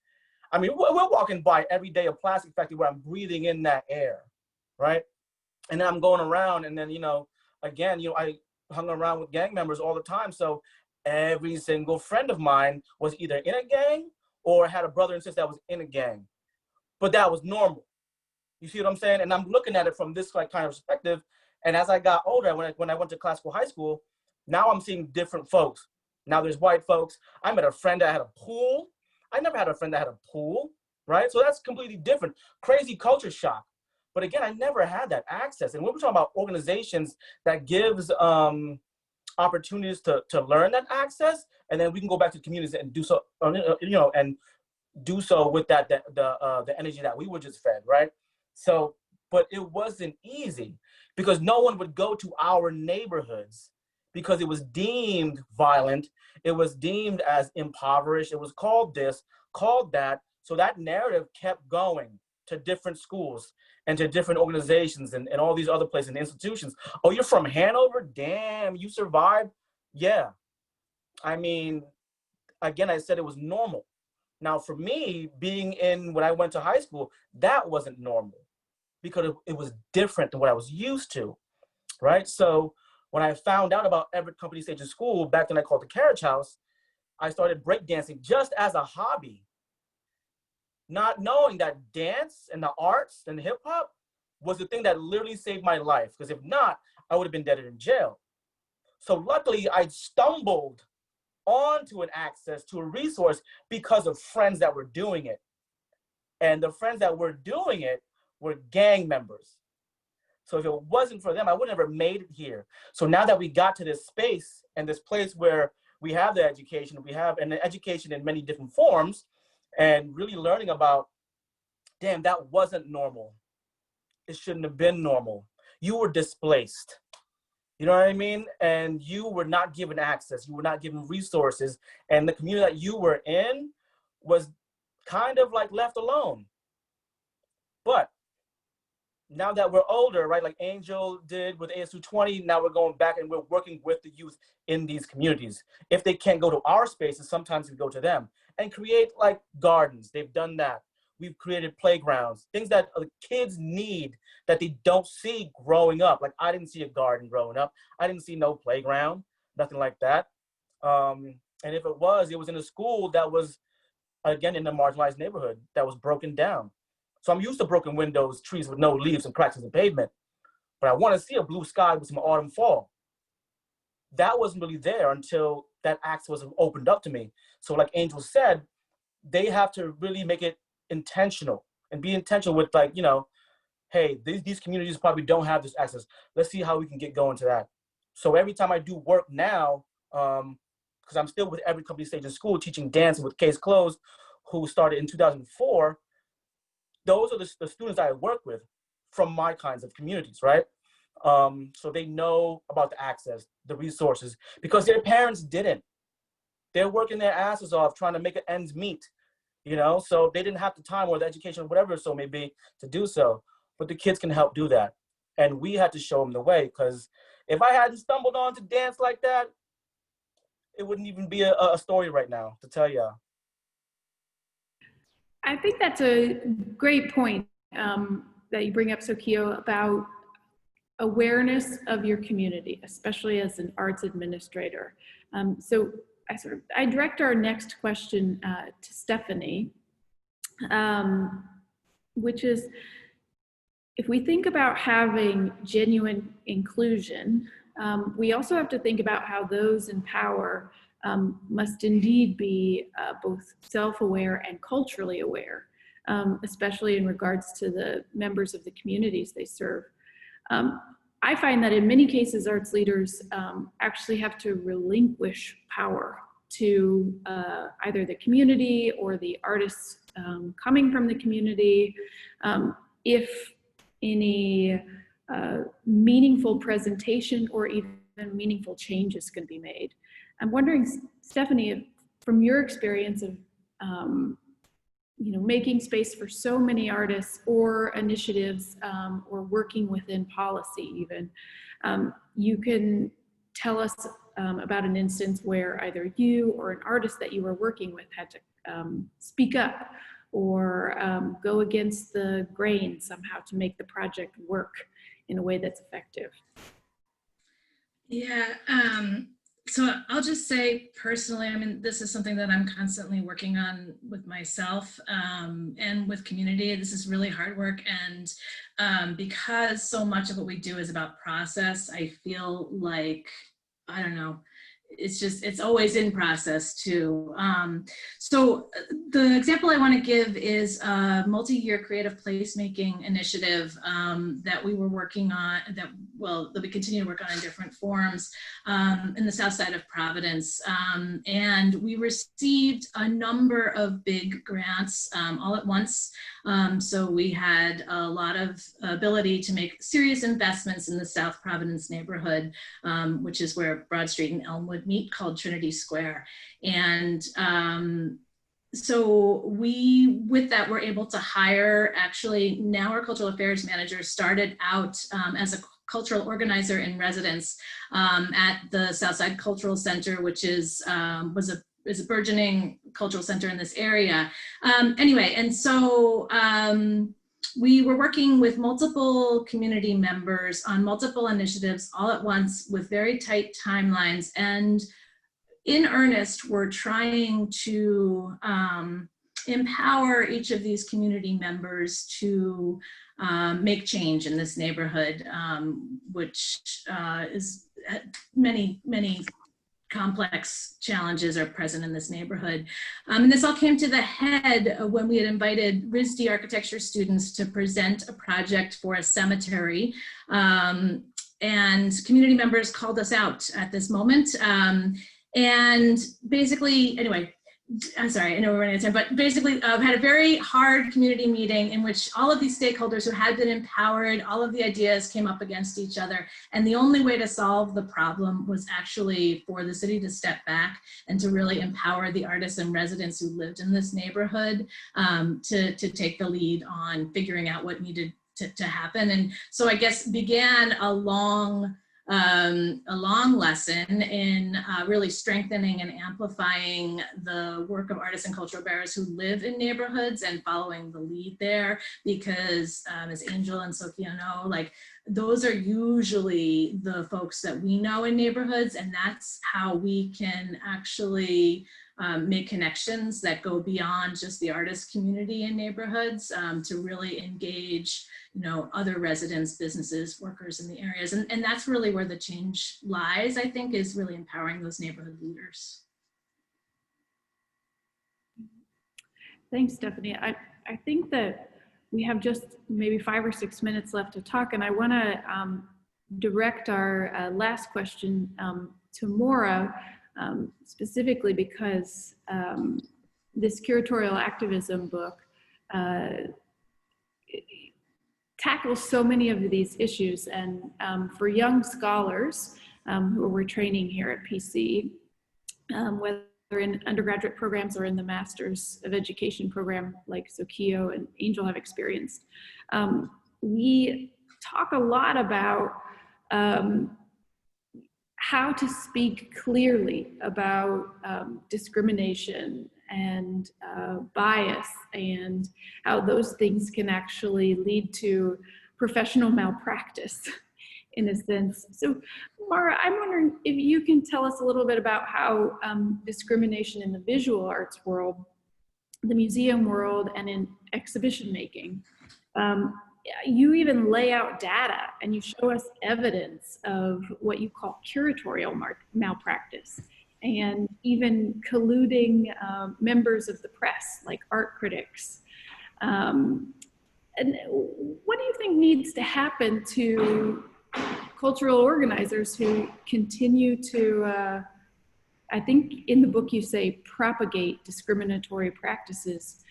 I mean, we're walking by every day a plastic factory where I'm breathing in that air, right? And then I'm going around, and then, you know, again, you know, I hung around with gang members all the time. So every single friend of mine was either in a gang or had a brother and sister that was in a gang. But that was normal. You see what I'm saying? And I'm looking at it from this like kind of perspective. And as I got older, when I went to classical high school, now I'm seeing different folks. Now there's white folks. I met a friend that had a pool. I never had a friend that had a pool, right? So that's completely different. Crazy culture shock. But again, I never had that access. And when we're talking about organizations that gives opportunities to learn that access, and then we can go back to the communities and do so, and do so with the energy that we were just fed, right? So, but it wasn't easy because no one would go to our neighborhoods because it was deemed violent, it was deemed as impoverished, it was called this, called that. So that narrative kept going to different schools and to different organizations and all these other places and institutions. Oh, you're from Hanover? Damn, you survived? Yeah. I mean, again, I said it was normal. Now, for me, being in when I went to high school, that wasn't normal because it was different than what I was used to, right? So when I found out about Everett Company Stage in School, back then I called the Carriage House, I started breakdancing just as a hobby, not knowing that dance and the arts and hip hop was the thing that literally saved my life. Because if not, I would have been dead in jail. So luckily, I stumbled onto an access to a resource because of friends that were doing it. And the friends that were doing it were gang members. So if it wasn't for them, I would have never made it here. So now that we got to this space and this place where we have the education, we have an education in many different forms, and really learning about, damn, that wasn't normal. It shouldn't have been normal. You were displaced. You know what I mean? And you were not given access. You were not given resources. And the community that you were in was kind of like left alone. But now that we're older, right, like Anjel did with AS220, now we're going back and we're working with the youth in these communities. If they can't go to our spaces, sometimes we go to them and create like gardens. They've done that. We've created playgrounds, things that the kids need that they don't see growing up. Like I didn't see a garden growing up. I didn't see no playground, nothing like that. And if it was in a school that was, again, in a marginalized neighborhood that was broken down. So I'm used to broken windows, trees with no leaves and cracks in the pavement. But I want to see a blue sky with some autumn fall. That wasn't really there until that access was opened up to me. So like Anjel said, they have to really make it intentional and be intentional with like, you know, hey, these communities probably don't have this access. Let's see how we can get going to that. So every time I do work now, because I'm still with Everett Company Stage in School teaching dancing with Case Closed, who started in 2004, those are the students I work with from my kinds of communities, right? So they know about the access, the resources, because their parents didn't. They're working their asses off trying to make it ends meet, you know? So they didn't have the time or the education or whatever so may be to do so. But the kids can help do that. And we had to show them the way, because if I hadn't stumbled on to dance like that, it wouldn't even be a story right now to tell y'all. I think that's a great point that you bring up, Sokeo, about awareness of your community, especially as an arts administrator. So I direct our next question to Stephanie, which is, if we think about having genuine inclusion, we also have to think about how those in power must indeed be both self-aware and culturally aware, especially in regards to the members of the communities they serve. I find that in many cases, arts leaders actually have to relinquish power to either the community or the artists coming from the community, if any meaningful presentation or even meaningful changes can be made. I'm wondering, Stephanie, from your experience of making space for so many artists or initiatives or working within policy even, you can tell us about an instance where either you or an artist that you were working with had to speak up or go against the grain somehow to make the project work in a way that's effective. Yeah, so I'll just say personally, I mean, this is something that I'm constantly working on with myself and with community. This is really hard work. And because so much of what we do is about process, I feel like, I don't know, it's always in process too. So the example I want to give is a multi-year creative placemaking initiative that we were working on, that we continue to work on in different forms in the south side of Providence. And we received a number of big grants all at once. So we had a lot of ability to make serious investments in the South Providence neighborhood, which is where Broad Street and Elmwood meet, called Trinity Square. And so we, with that, were able to hire, actually now our cultural affairs manager started out as a cultural organizer in residence at the Southside Cultural Center, which is a burgeoning cultural center in this area. Anyway, and so we were working with multiple community members on multiple initiatives all at once with very tight timelines. And in earnest, we're trying to empower each of these community members to make change in this neighborhood, which is many complex challenges are present in this neighborhood. And this all came to the head when we had invited RISD architecture students to present a project for a cemetery. And community members called us out at this moment. And basically, anyway, I'm sorry, I know we're running out of time, but basically had a very hard community meeting in which all of these stakeholders who had been empowered, all of the ideas came up against each other. And the only way to solve the problem was actually for the city to step back and to really empower the artists and residents who lived in this neighborhood to take the lead on figuring out what needed to happen. And so I guess began a long lesson in really strengthening and amplifying the work of artists and cultural bearers who live in neighborhoods and following the lead there, because as Anjel and Sokeo know, like those are usually the folks that we know in neighborhoods, and that's how we can actually make connections that go beyond just the artist community in neighborhoods to really engage, you know, other residents, businesses, workers in the areas. And that's really where the change lies, I think, is really empowering those neighborhood leaders. Thanks, Stephanie. I think that we have just maybe 5 or 6 minutes left to talk, and I want to direct our last question to Maura, specifically because this curatorial activism book tackles so many of these issues, and for young scholars who we're training here at PC, whether in undergraduate programs or in the Masters of Education program like Sokeo and Anjel have experienced, we talk a lot about how to speak clearly about discrimination and bias, and how those things can actually lead to professional malpractice in a sense. So Maura, I'm wondering if you can tell us a little bit about how discrimination in the visual arts world, the museum world, and in exhibition making, you even lay out data and you show us evidence of what you call curatorial malpractice, and even colluding members of the press, like art critics. And what do you think needs to happen to cultural organizers who continue to, I think in the book you say, propagate discriminatory practices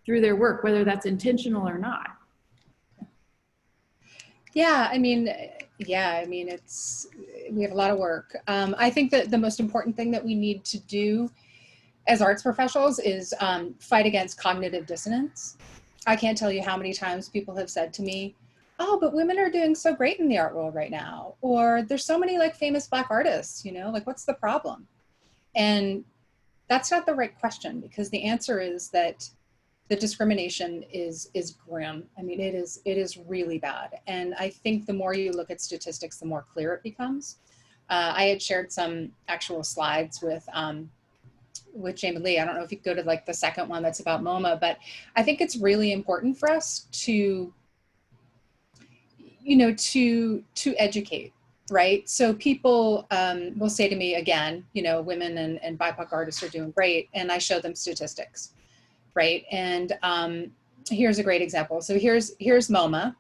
through their work, whether that's intentional or not? Yeah, I mean, it's, we have a lot of work. I think that the most important thing that we need to do as arts professionals is fight against cognitive dissonance. I can't tell you how many times people have said to me, oh, but women are doing so great in the art world right now. Or there's so many like famous Black artists, you know, like what's the problem? And that's not the right question, because the answer is that the discrimination is grim. I mean, it is really bad. And I think the more you look at statistics, the more clear it becomes. I had shared some actual slides with Jamilee. I don't know if you could go to like the second one that's about MoMA, but I think it's really important for us to, you know, to educate right? So people will say to me again, you know, women and BIPOC artists are doing great, and I show them statistics, right? And here's a great example. So here's MoMA.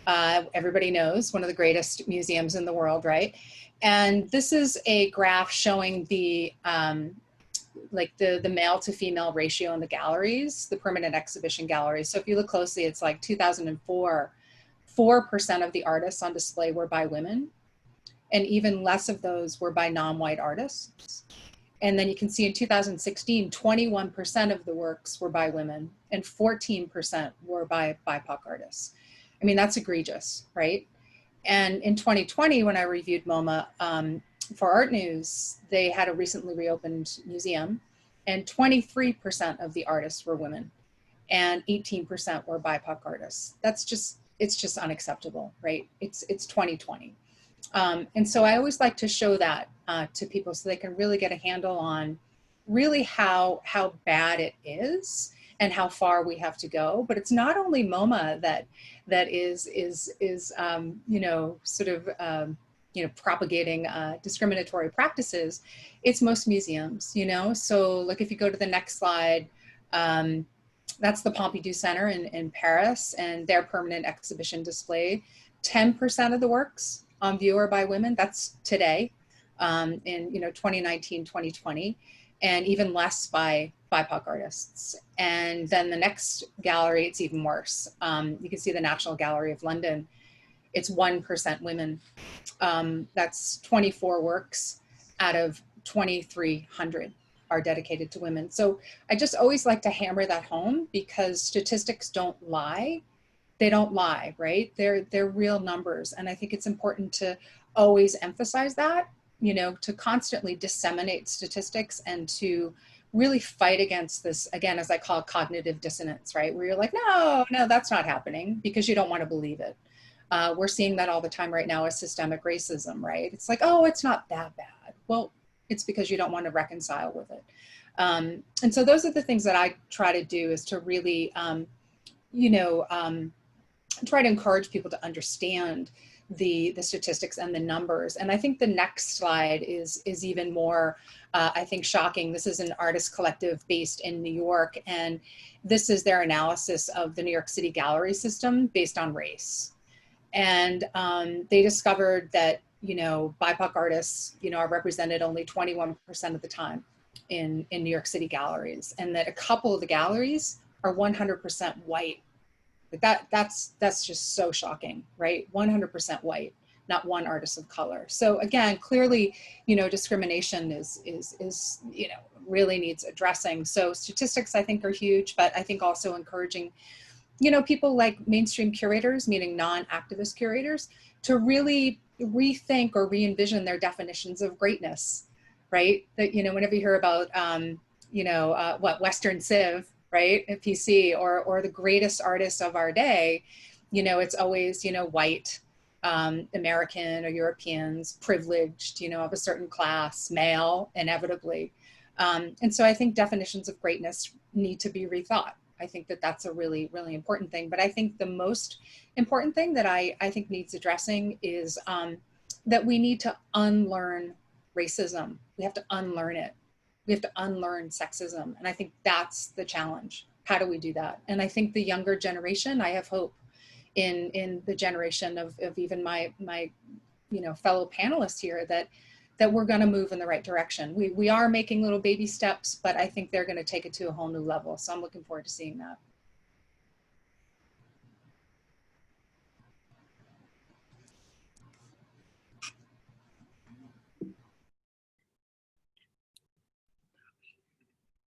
Everybody knows, one of the greatest museums in the world, right? And this is a graph showing the like the male to female ratio in the galleries, the permanent exhibition galleries. So if you look closely, it's like 2004, 4% of the artists on display were by women, and even less of those were by non-white artists. And then you can see in 2016, 21% of the works were by women and 14% were by BIPOC artists. I mean, that's egregious, right? And in 2020, when I reviewed MoMA for Art News, they had a recently reopened museum, and 23% of the artists were women and 18% were BIPOC artists. That's just, it's just unacceptable, right? It's 2020. And so I always like to show that to people so they can really get a handle on really how bad it is and how far we have to go. But it's not only MoMA that is you know, sort of you know, propagating discriminatory practices. It's most museums, you know. So like if you go to the next slide, that's the Pompidou Center in Paris, and their permanent exhibition display. 10% of the works on view are by women. That's today, in, you know, 2019, 2020, and even less by BIPOC artists. And then the next gallery, it's even worse. You can see the National Gallery of London. It's 1% women. That's 24 works out of 2,300 are dedicated to women. So I just always like to hammer that home, because statistics don't lie. They don't lie, right? They're real numbers. And I think it's important to always emphasize that, you know, to constantly disseminate statistics and to really fight against this, again, as I call it, cognitive dissonance, right? Where you're like, no, that's not happening, because you don't want to believe it. We're seeing that all the time right now as systemic racism, right? It's like, oh, it's not that bad. Well, it's because you don't want to reconcile with it. And so those are the things that I try to do, is to really, you know, try to encourage people to understand the statistics and the numbers. And I think the next slide is even more, I think, shocking. This is an artist collective based in New York, and this is their analysis of the New York City gallery system based on race. And they discovered that, you know, BIPOC artists, you know, are represented only 21% of the time in New York City galleries, and that a couple of the galleries are 100% white. That's just so shocking, right? 100% white, not one artist of color. So again, clearly, you know, discrimination is you know, really needs addressing. So statistics, I think, are huge, but I think also encouraging, you know, people like mainstream curators, meaning non-activist curators, to really rethink or re-envision their definitions of greatness, right? That, you know, whenever you hear about, you know, what Western Civ, right, at PC, or the greatest artists of our day, you know, it's always, you know, white, American or Europeans, privileged, you know, of a certain class, male, inevitably. And so I think definitions of greatness need to be rethought. I think that that's a really, really important thing. But I think the most important thing that I think needs addressing is that we need to unlearn racism. We have to unlearn it. We have to unlearn sexism. And I think that's the challenge. How do we do that? And I think the younger generation, I have hope in the generation of even my you know, fellow panelists here, that we're going to move in the right direction. We are making little baby steps, but I think they're going to take it to a whole new level. So I'm looking forward to seeing that.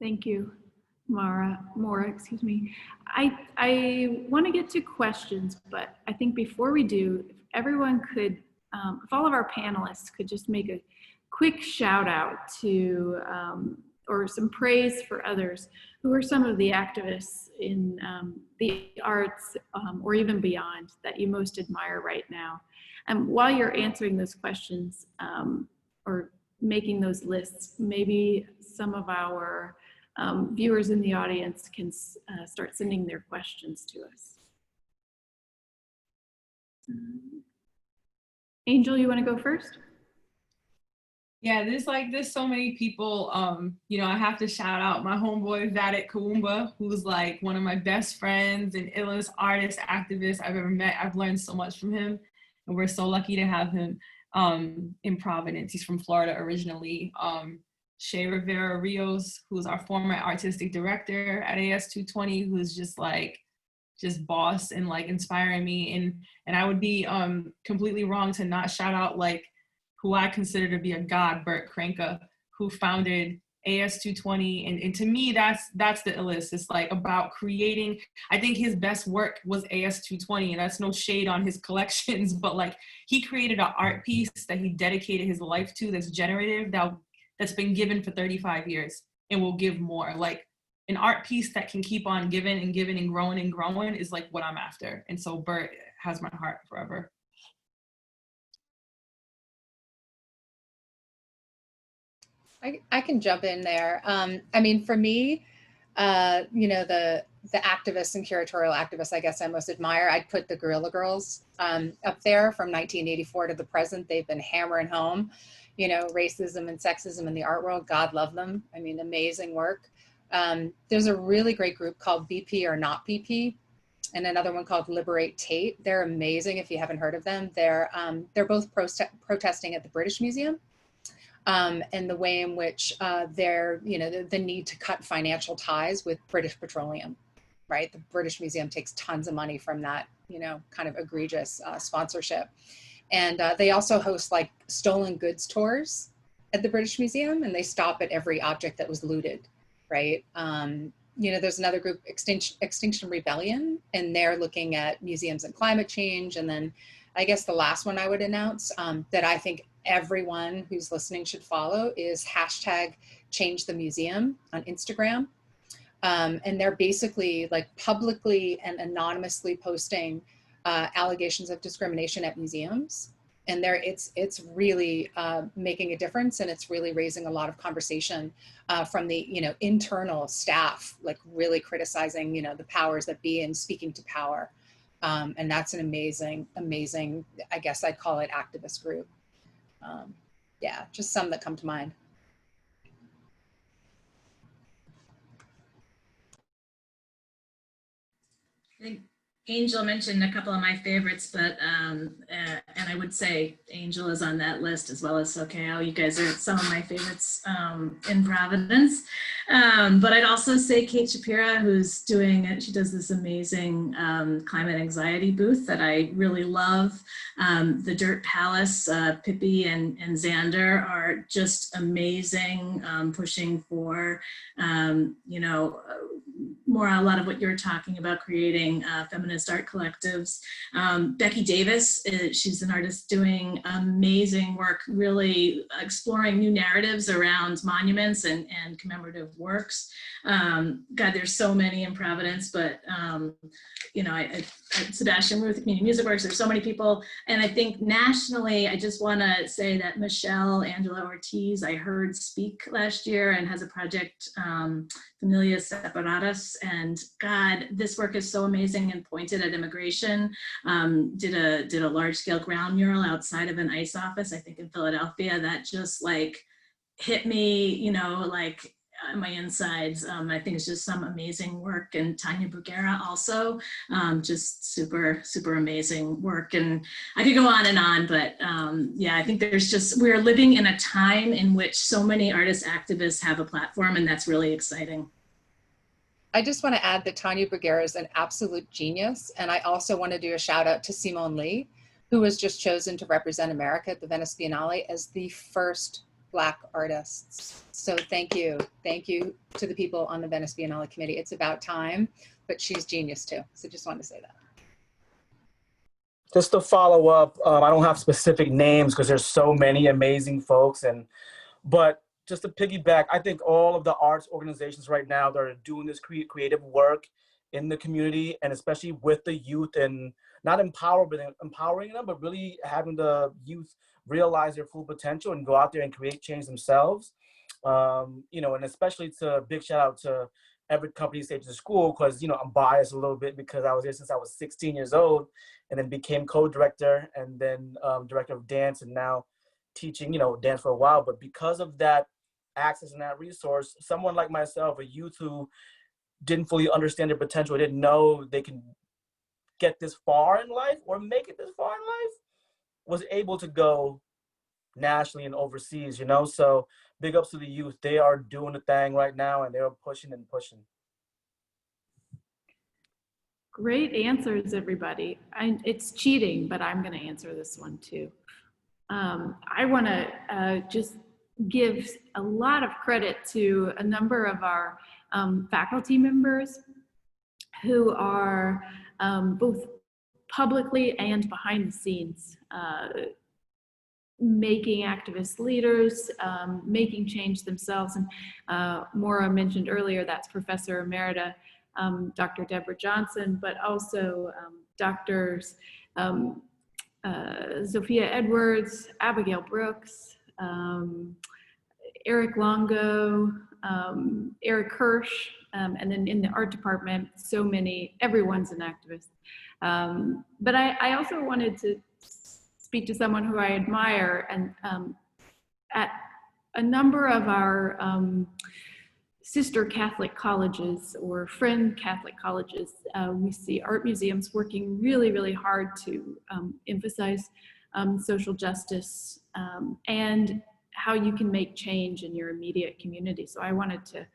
Thank you, Maura, excuse me. I want to get to questions, but I think before we do, if everyone could, if all of our panelists could just make a quick shout out to, or some praise for others, who are some of the activists in the arts or even beyond that you most admire right now. And while you're answering those questions or making those lists, maybe some of our viewers in the audience can start sending their questions to us. Angel, you want to go first? Yeah, there's so many people. You know, I have to shout out my homeboy Vadik Kawumba, who's like one of my best friends and illest artist activist I've ever met. I've learned so much from him, and we're so lucky to have him in Providence. He's from Florida originally. Shea Rivera Rios, who's our former artistic director at AS220, who's just boss and like inspiring me. And I would be completely wrong to not shout out like who I consider to be a god, Bert Kranke, who founded AS220. And to me, that's the illest. It's like about creating, I think his best work was AS220, and that's no shade on his collections, but like he created an art piece that he dedicated his life to that's generative, that's been given for 35 years and will give more. Like an art piece that can keep on giving and giving and growing is like what I'm after. And so Bert has my heart forever. I can jump in there. I mean, for me, you know, the activists and curatorial activists I guess I most admire, I'd put the Guerrilla Girls up there from 1984 to the present. They've been hammering home, you know, racism and sexism in the art world. God love them. I mean, amazing work. There's a really great group called BP or Not BP, and another one called Liberate Tate. They're amazing if you haven't heard of them. They're both protesting at the British Museum. And the way in which they're, you know, the need to cut financial ties with British Petroleum, right? The British Museum takes tons of money from that, you know, kind of egregious sponsorship. And they also host like stolen goods tours at the British Museum, and they stop at every object that was looted, right? You know, there's another group, Extinction Rebellion, and they're looking at museums and climate change. And then I guess the last one I would announce that I think everyone who's listening should follow is #ChangeTheMuseum on Instagram. And they're basically like publicly and anonymously posting allegations of discrimination at museums. And it's really making a difference, and it's really raising a lot of conversation from the, you know, internal staff, like really criticizing, you know, the powers that be and speaking to power. And that's an amazing, I guess I'd call it activist group. Yeah, just some that come to mind. I think Angel mentioned a couple of my favorites, but and I would say Angel is on that list, as well as Sokeo. You guys are some of my favorites in Providence. But I'd also say Kate Shapira, who's she does this amazing climate anxiety booth that I really love. The Dirt Palace, Pippi and Xander are just amazing, pushing for, you know, more a lot of what you're talking about, creating feminist art collectives. Becky Davis, she's an artist doing amazing work, really exploring new narratives around monuments and commemorative works. God, there's so many in Providence, but you know, Sebastian Ruth, Community Music Works, there's so many people. And I think nationally, I just wanna say that Michelle Angela Ortiz, I heard speak last year and has a project, Familias Separadas. And God, this work is so amazing and pointed at immigration. Did a large scale ground mural outside of an ICE office, I think in Philadelphia, that just like hit me, you know, like my insides. I think it's just some amazing work. And Tanya Bruguera also, just super amazing work. And I could go on, but yeah, I think we're living in a time in which so many artists, activists have a platform, and that's really exciting. I just want to add that Tanya Bruguera is an absolute genius. And I also want to do a shout out to Simone Lee, who was just chosen to represent America at the Venice Biennale as the first Black artists. So thank you to the people on the Venice Biennale committee. It's about time, but she's genius too. So just wanted to say that. Just to follow up, I don't have specific names because there's so many amazing folks, but just to piggyback, I think all of the arts organizations right now that are doing this creative work in the community, and especially with the youth, and not empowering them, but really having the youth realize their full potential and go out there and create change themselves. You know, and especially to big shout out to every company stage of school because, you know, I'm biased a little bit because I was there since I was 16 years old and then became co-director and then director of dance and now teaching, you know, dance for a while. But because of that access and that resource, someone like myself, a youth who didn't fully understand their potential, didn't know they can get this far in life or make it this far in life, was able to go nationally and overseas, you know? So big ups to the youth. They are doing the thing right now and they're pushing and pushing. Great answers, everybody. It's cheating, but I'm going to answer this one too. I want to just give a lot of credit to a number of our faculty members who are both publicly and behind the scenes making activist leaders, making change themselves. And Maura mentioned earlier, that's Professor Emerita, Dr. Deborah Johnson, but also Drs. Sophia Edwards, Abigail Brooks, Eric Longo, Eric Hirsch, and then in the art department, so many, everyone's an activist. But I also wanted to speak to someone who I admire, and at a number of our sister Catholic colleges or friend Catholic colleges, we see art museums working really, really hard to emphasize social justice and how you can make change in your immediate community. So I wanted to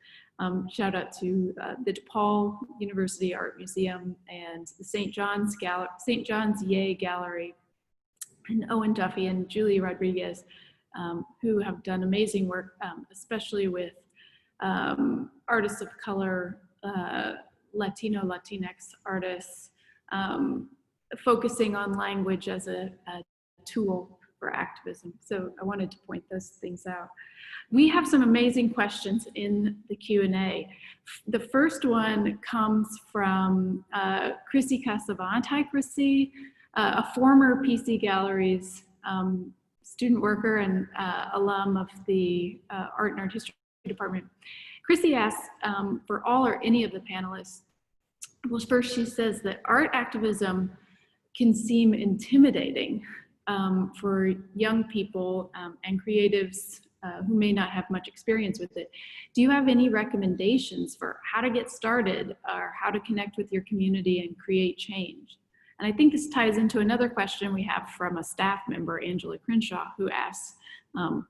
shout out to the DePaul University Art Museum and the St. John's Yea Gallery, and Owen Duffy and Julie Rodriguez, who have done amazing work, especially with artists of color, Latino, Latinx artists, focusing on language as a tool for activism. So I wanted to point those things out. We have some amazing questions in the Q&A. The first one comes from Chrissy Casavant. Hi, Chrissy, a former PC Galleries student worker and alum of the Art and Art History Department. Chrissy asks for all or any of the panelists. Well, first she says that art activism can seem intimidating for young people and creatives who may not have much experience with it. Do you have any recommendations for how to get started or how to connect with your community and create change? And I think this ties into another question we have from a staff member, Angela Crenshaw, who asks,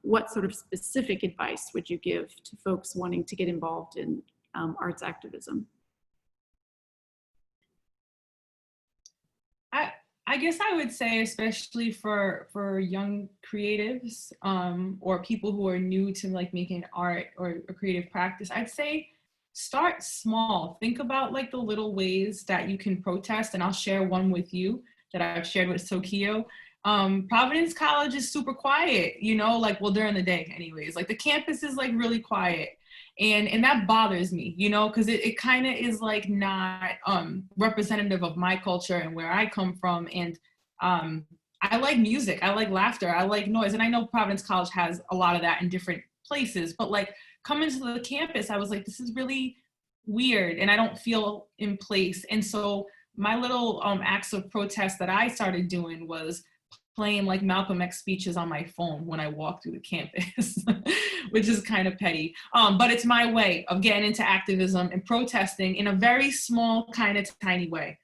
what sort of specific advice would you give to folks wanting to get involved in arts activism? I guess I would say, especially for young creatives or people who are new to like making art or a creative practice, I'd say start small. Think about like the little ways that you can protest, and I'll share one with you that I've shared with Sokeo. Providence College is super quiet, you know, like, well, during the day anyways, like the campus is like really quiet. And that bothers me, you know, because it kind of is like not representative of my culture and where I come from. And I like music, I like laughter, I like noise. And I know Providence College has a lot of that in different places, but like coming to the campus, I was like, this is really weird and I don't feel in place. And so my little acts of protest that I started doing was playing like Malcolm X speeches on my phone when I walk through the campus, which is kind of petty. But it's my way of getting into activism and protesting in a very small, kind of tiny way,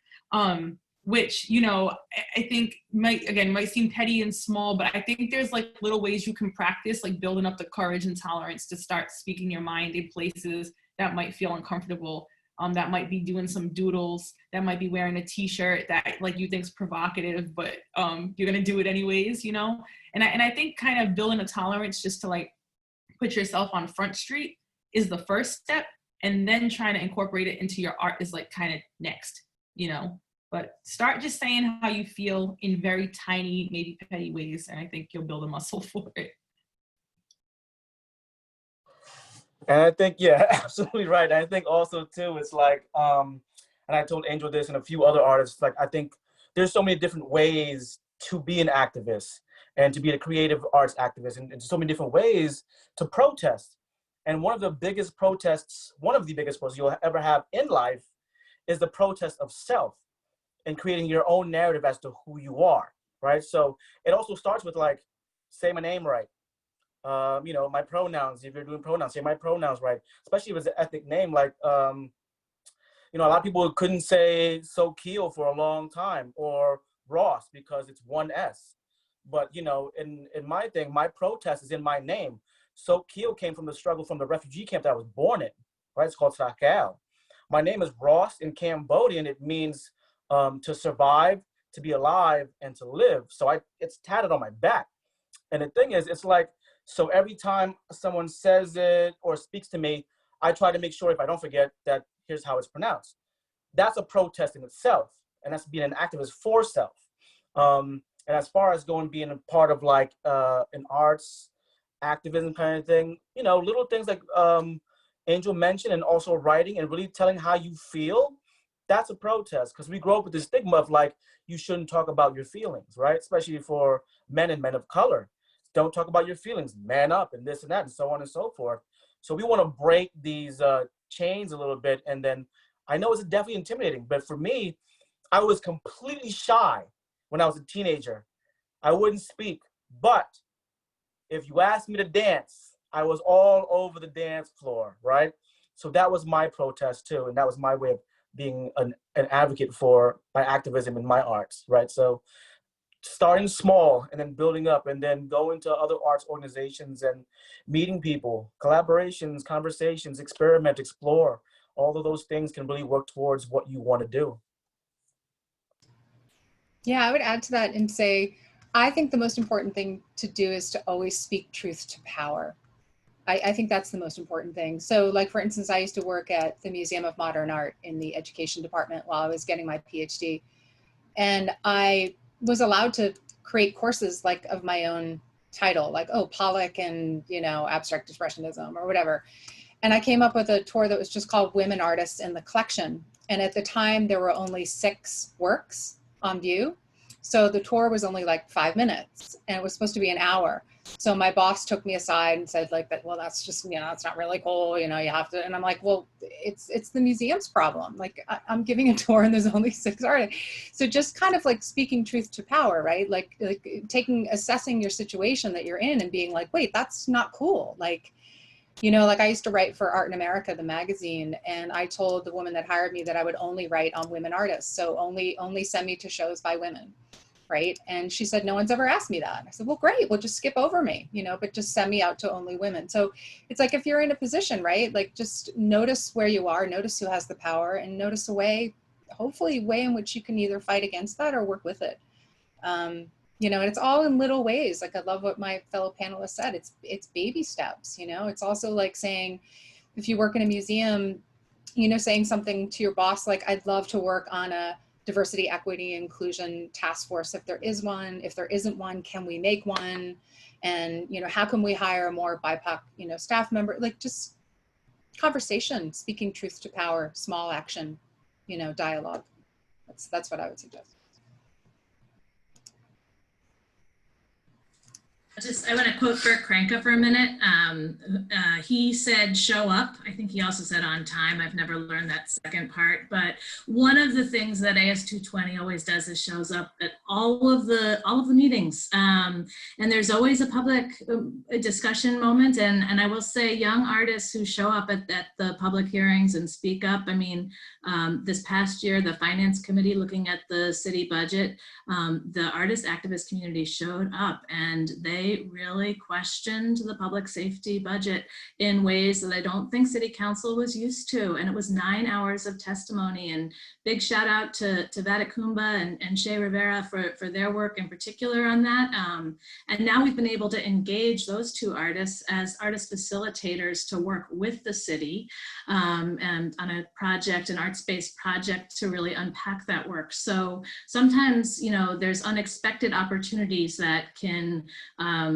which, you know, I think might seem petty and small, but I think there's like little ways you can practice, like building up the courage and tolerance to start speaking your mind in places that might feel uncomfortable. That might be doing some doodles, that might be wearing a t-shirt that like you think's provocative, but you're gonna do it anyways, you know? And I think kind of building a tolerance just to like put yourself on Front Street is the first step, and then trying to incorporate it into your art is like kind of next, you know? But start just saying how you feel in very tiny, maybe petty ways, and I think you'll build a muscle for it. And I think, yeah, absolutely right. I think also too, it's like, and I told Angel this and a few other artists, like, I think there's so many different ways to be an activist and to be a creative arts activist, and so many different ways to protest. And one of the biggest protests you'll ever have in life is the protest of self and creating your own narrative as to who you are, right? So it also starts with like, say my name right. You know, my pronouns, if you're doing pronouns, say my pronouns right, especially if it's an ethnic name. Like, you know, a lot of people couldn't say Sokeo for a long time, or Ross, because it's one S. But, you know, in my thing, my protest is in my name. Sokeo came from the struggle from the refugee camp that I was born in, right? It's called Sakio. My name is Ross in Cambodian. It means to survive, to be alive, and to live. So it's tatted on my back. And the thing is, it's like, so every time someone says it or speaks to me, I try to make sure, if I don't forget, that here's how it's pronounced. That's a protest in itself. And that's being an activist for self. And as far as being a part of like an arts activism kind of thing, you know, little things like Anjel mentioned, and also writing and really telling how you feel, that's a protest. Because we grow up with the stigma of like, you shouldn't talk about your feelings, right? Especially for men and men of color. Don't talk about your feelings, man up, and this and that, and so on and so forth. So we want to break these chains a little bit. And then I know it's definitely intimidating, but for me, I was completely shy when I was a teenager. I wouldn't speak, but if you asked me to dance, I was all over the dance floor, right? So that was my protest too. And that was my way of being an advocate for my activism in my arts, right? So starting small and then building up, and then going to other arts organizations and meeting people, collaborations, conversations, experiment, explore. All of those things can really work towards what you want to do. Yeah, I would add to that and say, I think the most important thing to do is to always speak truth to power. I think that's the most important thing. So like, for instance, I used to work at the Museum of Modern Art in the education department while I was getting my PhD. And I was allowed to create courses like of my own title, like, oh, Pollock and, you know, abstract expressionism or whatever. And I came up with a tour that was just called Women Artists in the Collection. And at the time there were only 6 works on view. So the tour was only like 5 minutes and it was supposed to be an hour. So my boss took me aside and said like that, well, that's just, you know, that's not really cool. You know, you have to, and I'm like, well, it's the museum's problem. Like I'm giving a tour and there's only 6 artists. So just kind of like speaking truth to power, right? Like assessing your situation that you're in and being like, wait, that's not cool. Like, you know, like I used to write for Art in America, the magazine, and I told the woman that hired me that I would only write on women artists. So only send me to shows by women. Right. And she said, no one's ever asked me that. I said, well, great. Well, just skip over me, you know, but just send me out to only women. So it's like, if you're in a position, right, like just notice where you are, notice who has the power, and notice a way, hopefully a way in which you can either fight against that or work with it. You know, and it's all in little ways. Like I love what my fellow panelists said. It's baby steps, you know. It's also like saying, if you work in a museum, you know, saying something to your boss, like, I'd love to work on a diversity, equity, inclusion task force. If there is one, if there isn't one, can we make one? And, you know, how can we hire a more BIPOC, you know, staff member? Like just conversation, speaking truth to power, small action, you know, dialogue. That's what I would suggest. I want to quote Bert Kranke for a minute. He said, show up. I think he also said on time. I've never learned that second part, but one of the things that AS220 always does is shows up at all of the meetings. And there's always a public discussion moment. And I will say young artists who show up at the public hearings and speak up. I mean, this past year, the finance committee looking at the city budget, the artist activist community showed up and they really questioned the public safety budget in ways that I don't think City Council was used to. And it was 9 hours of testimony, and big shout out to Vatikumba and Shea Rivera for their work in particular on that. And now we've been able to engage those 2 artists as artist facilitators to work with the city and on a project, an arts-based project to really unpack that work. So sometimes, you know, there's unexpected opportunities that can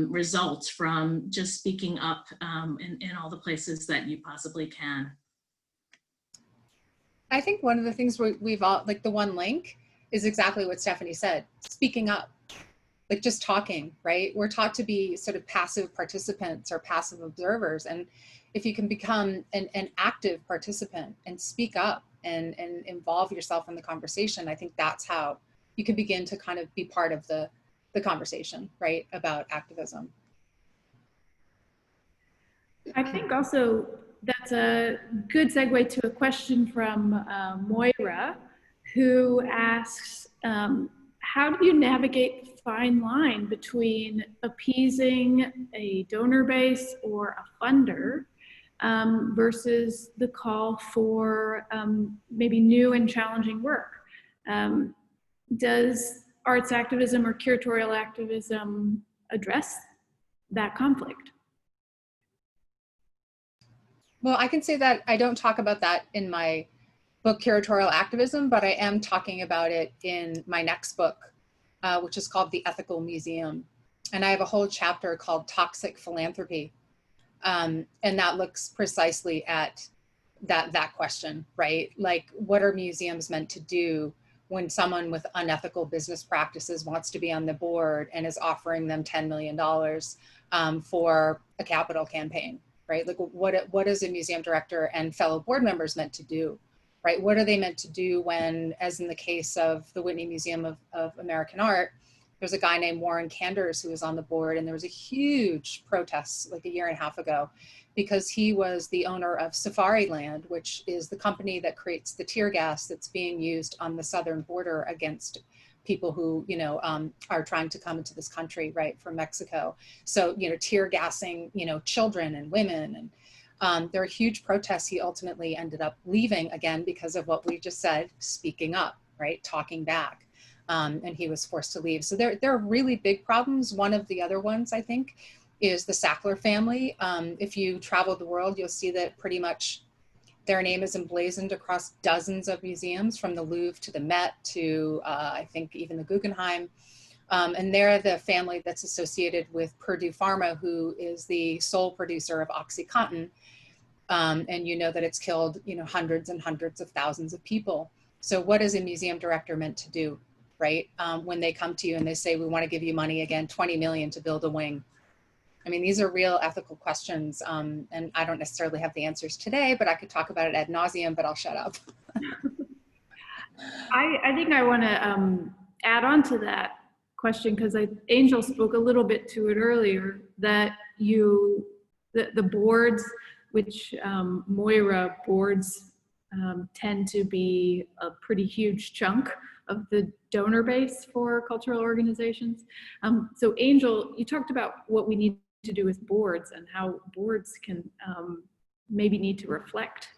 result from just speaking up in all the places that you possibly can. I think one of the things we've all, like the one link is exactly what Stephanie said, speaking up. like just talking, right? We're taught to be sort of passive participants or passive observers. And if you can become an active participant and speak up and involve yourself in the conversation, I think that's how you can begin to kind of be part of the conversation, right, about activism. I think also that's a good segue to a question from Moira, who asks, how do you navigate the fine line between appeasing a donor base or a funder versus the call for maybe new and challenging work? Does arts activism or curatorial activism address that conflict? Well, I can say that I don't talk about that in my book, Curatorial Activism, but I am talking about it in my next book, which is called The Ethical Museum. And I have a whole chapter called Toxic Philanthropy. And that looks precisely at that question, right? Like, what are museums meant to do when someone with unethical business practices wants to be on the board and is offering them $10 million for a capital campaign, right? Like, what is a museum director and fellow board members meant to do, right? What are they meant to do when, as in the case of the Whitney Museum of American Art, there's a guy named Warren Kanders who was on the board, and there was a huge protest like a year and a half ago because he was the owner of Safariland, which is the company that creates the tear gas that's being used on the southern border against people who, you know, are trying to come into this country, right, from Mexico. So, you know, tear gassing, you know, children and women. And there are huge protests. He ultimately ended up leaving again because of what we just said, speaking up, right, talking back. And he was forced to leave. So there are really big problems. One of the other ones, I think, is the Sackler family. If you travel the world, you'll see that pretty much their name is emblazoned across dozens of museums, from the Louvre to the Met to, I think, even the Guggenheim. And they're the family that's associated with Purdue Pharma, who is the sole producer of OxyContin. And you know that it's killed, you know, hundreds and hundreds of thousands of people. So what is a museum director meant to do, right? When they come to you and they say, we want to give you money again, 20 million to build a wing. I mean, these are real ethical questions, and I don't necessarily have the answers today, but I could talk about it ad nauseum, but I'll shut up. I think I want to add on to that question, because Anjel spoke a little bit to it earlier, that the boards, which Moira boards tend to be a pretty huge chunk of the donor base for cultural organizations. So Anjel, you talked about what we need to do with boards and how boards can maybe need to reflect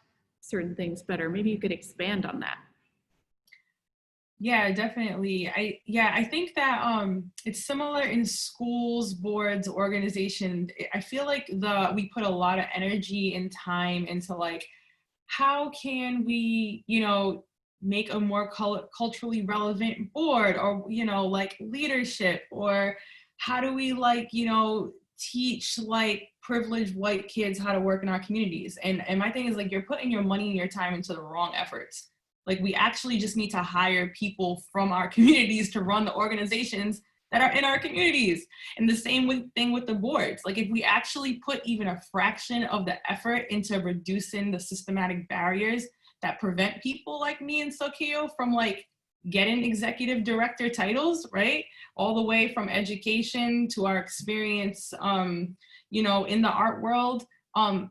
certain things better. Maybe you could expand on that. Yeah, definitely. I think that it's similar in schools, boards, organizations. I feel like we put a lot of energy and time into like, how can we, you know, make a more culturally relevant board, or, you know, like leadership, or how do we, like, you know, teach like privileged white kids how to work in our communities. And my thing is, like, you're putting your money and your time into the wrong efforts. Like, we actually just need to hire people from our communities to run the organizations that are in our communities. And the same thing with the boards. Like, if we actually put even a fraction of the effort into reducing the systematic barriers that prevent people like me and Sokeo from like getting executive director titles, right? All the way from education to our experience, you know, in the art world,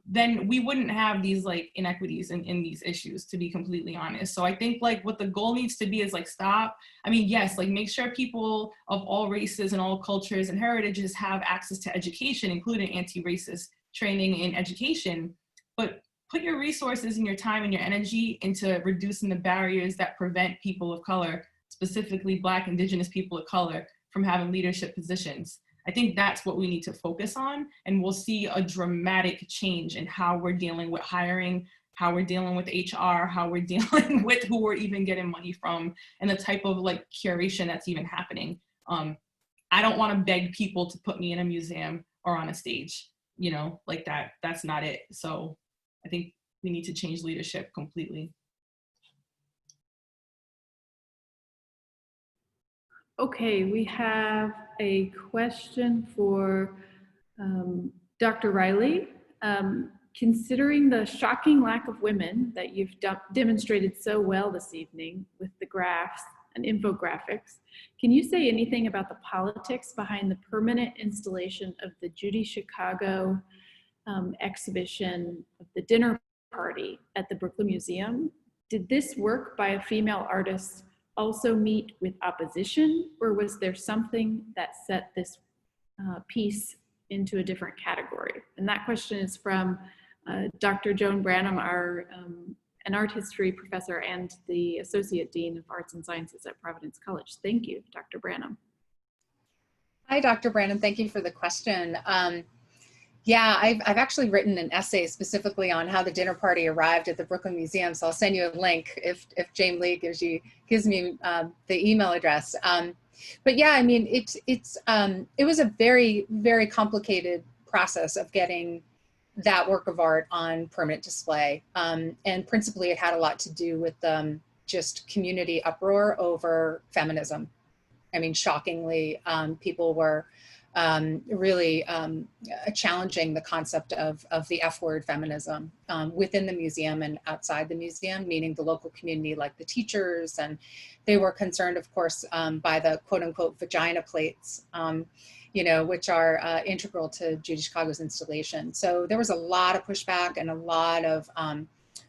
then we wouldn't have these like inequities in these issues, to be completely honest. So I think like what the goal needs to be is like, stop. I mean, yes, like make sure people of all races and all cultures and heritages have access to education, including anti-racist training and education, but put your resources and your time and your energy into reducing the barriers that prevent people of color, specifically Black, Indigenous people of color, from having leadership positions. I think that's what we need to focus on, and we'll see a dramatic change in how we're dealing with hiring, how we're dealing with HR, how we're dealing with who we're even getting money from, and the type of like curation that's even happening. I don't want to beg people to put me in a museum or on a stage, you know, like that. That's not it. So I think we need to change leadership completely. Okay, we have a question for Dr. Reilly. Considering the shocking lack of women that you've demonstrated so well this evening with the graphs and infographics, can you say anything about the politics behind the permanent installation of the Judy Chicago exhibition of the dinner party at the Brooklyn Museum? Did this work by a female artist also meet with opposition, or was there something that set this piece into a different category? And that question is from Dr. Joan Branham, an art history professor and the Associate Dean of Arts and Sciences at Providence College. Thank you, Dr. Branham. Hi, Dr. Branham. Thank you for the question. Yeah, I've actually written an essay specifically on how the dinner party arrived at the Brooklyn Museum. So I'll send you a link if Jamilee gives me the email address. But yeah, I mean, it was a very, very complicated process of getting that work of art on permanent display. And principally it had a lot to do with just community uproar over feminism. I mean, shockingly, people were really challenging the concept of the F word feminism within the museum and outside the museum, meaning the local community like the teachers. And they were concerned, of course, by the quote unquote vagina plates, you know, which are integral to Judy Chicago's installation. So there was a lot of pushback and a lot of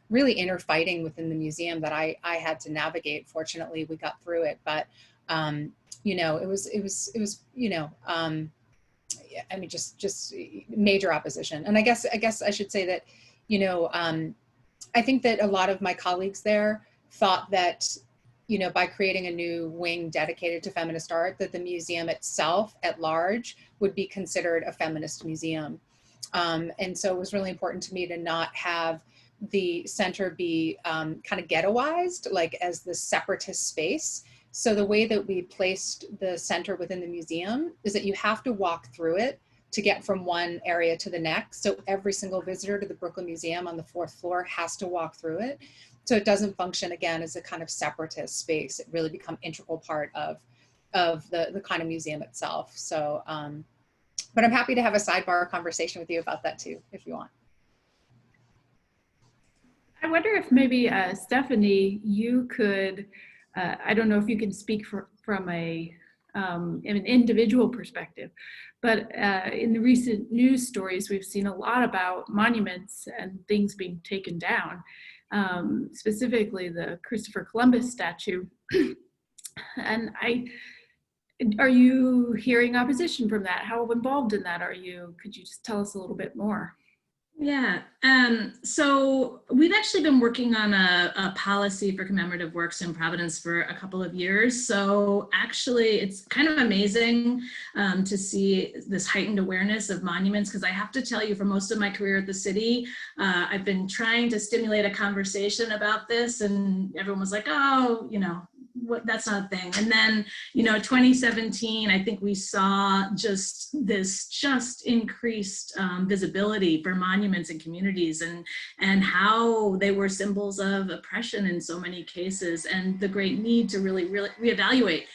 really inner fighting within the museum that I had to navigate. Fortunately, we got through it, but you know, it was, you know, I mean, just major opposition. And I guess I should say that, you know, I think that a lot of my colleagues there thought that, you know, by creating a new wing dedicated to feminist art, that the museum itself at large would be considered a feminist museum. And so it was really important to me to not have the center be kind of ghettoized, like as the separatist space. So the way that we placed the center within the museum is that you have to walk through it to get from one area to the next. So every single visitor to the Brooklyn Museum on the 4th floor has to walk through it. So it doesn't function again as a kind of separatist space. It really become integral part of the kind of museum itself. So, but I'm happy to have a sidebar conversation with you about that too, if you want. I wonder if maybe Stephanie, you could, I don't know if you can speak from an individual perspective, but in the recent news stories, we've seen a lot about monuments and things being taken down, specifically the Christopher Columbus statue. And are you hearing opposition from that? How involved in that are you? Could you just tell us a little bit more? Yeah, so we've actually been working on a policy for commemorative works in Providence for a couple of years. So actually it's kind of amazing to see this heightened awareness of monuments, because I have to tell you, for most of my career at the city, I've been trying to stimulate a conversation about this, and everyone was like, oh, you know, that's not a thing. And then, you know, 2017, I think we saw just increased visibility for monuments and communities, and how they were symbols of oppression in so many cases, and the great need to really reevaluate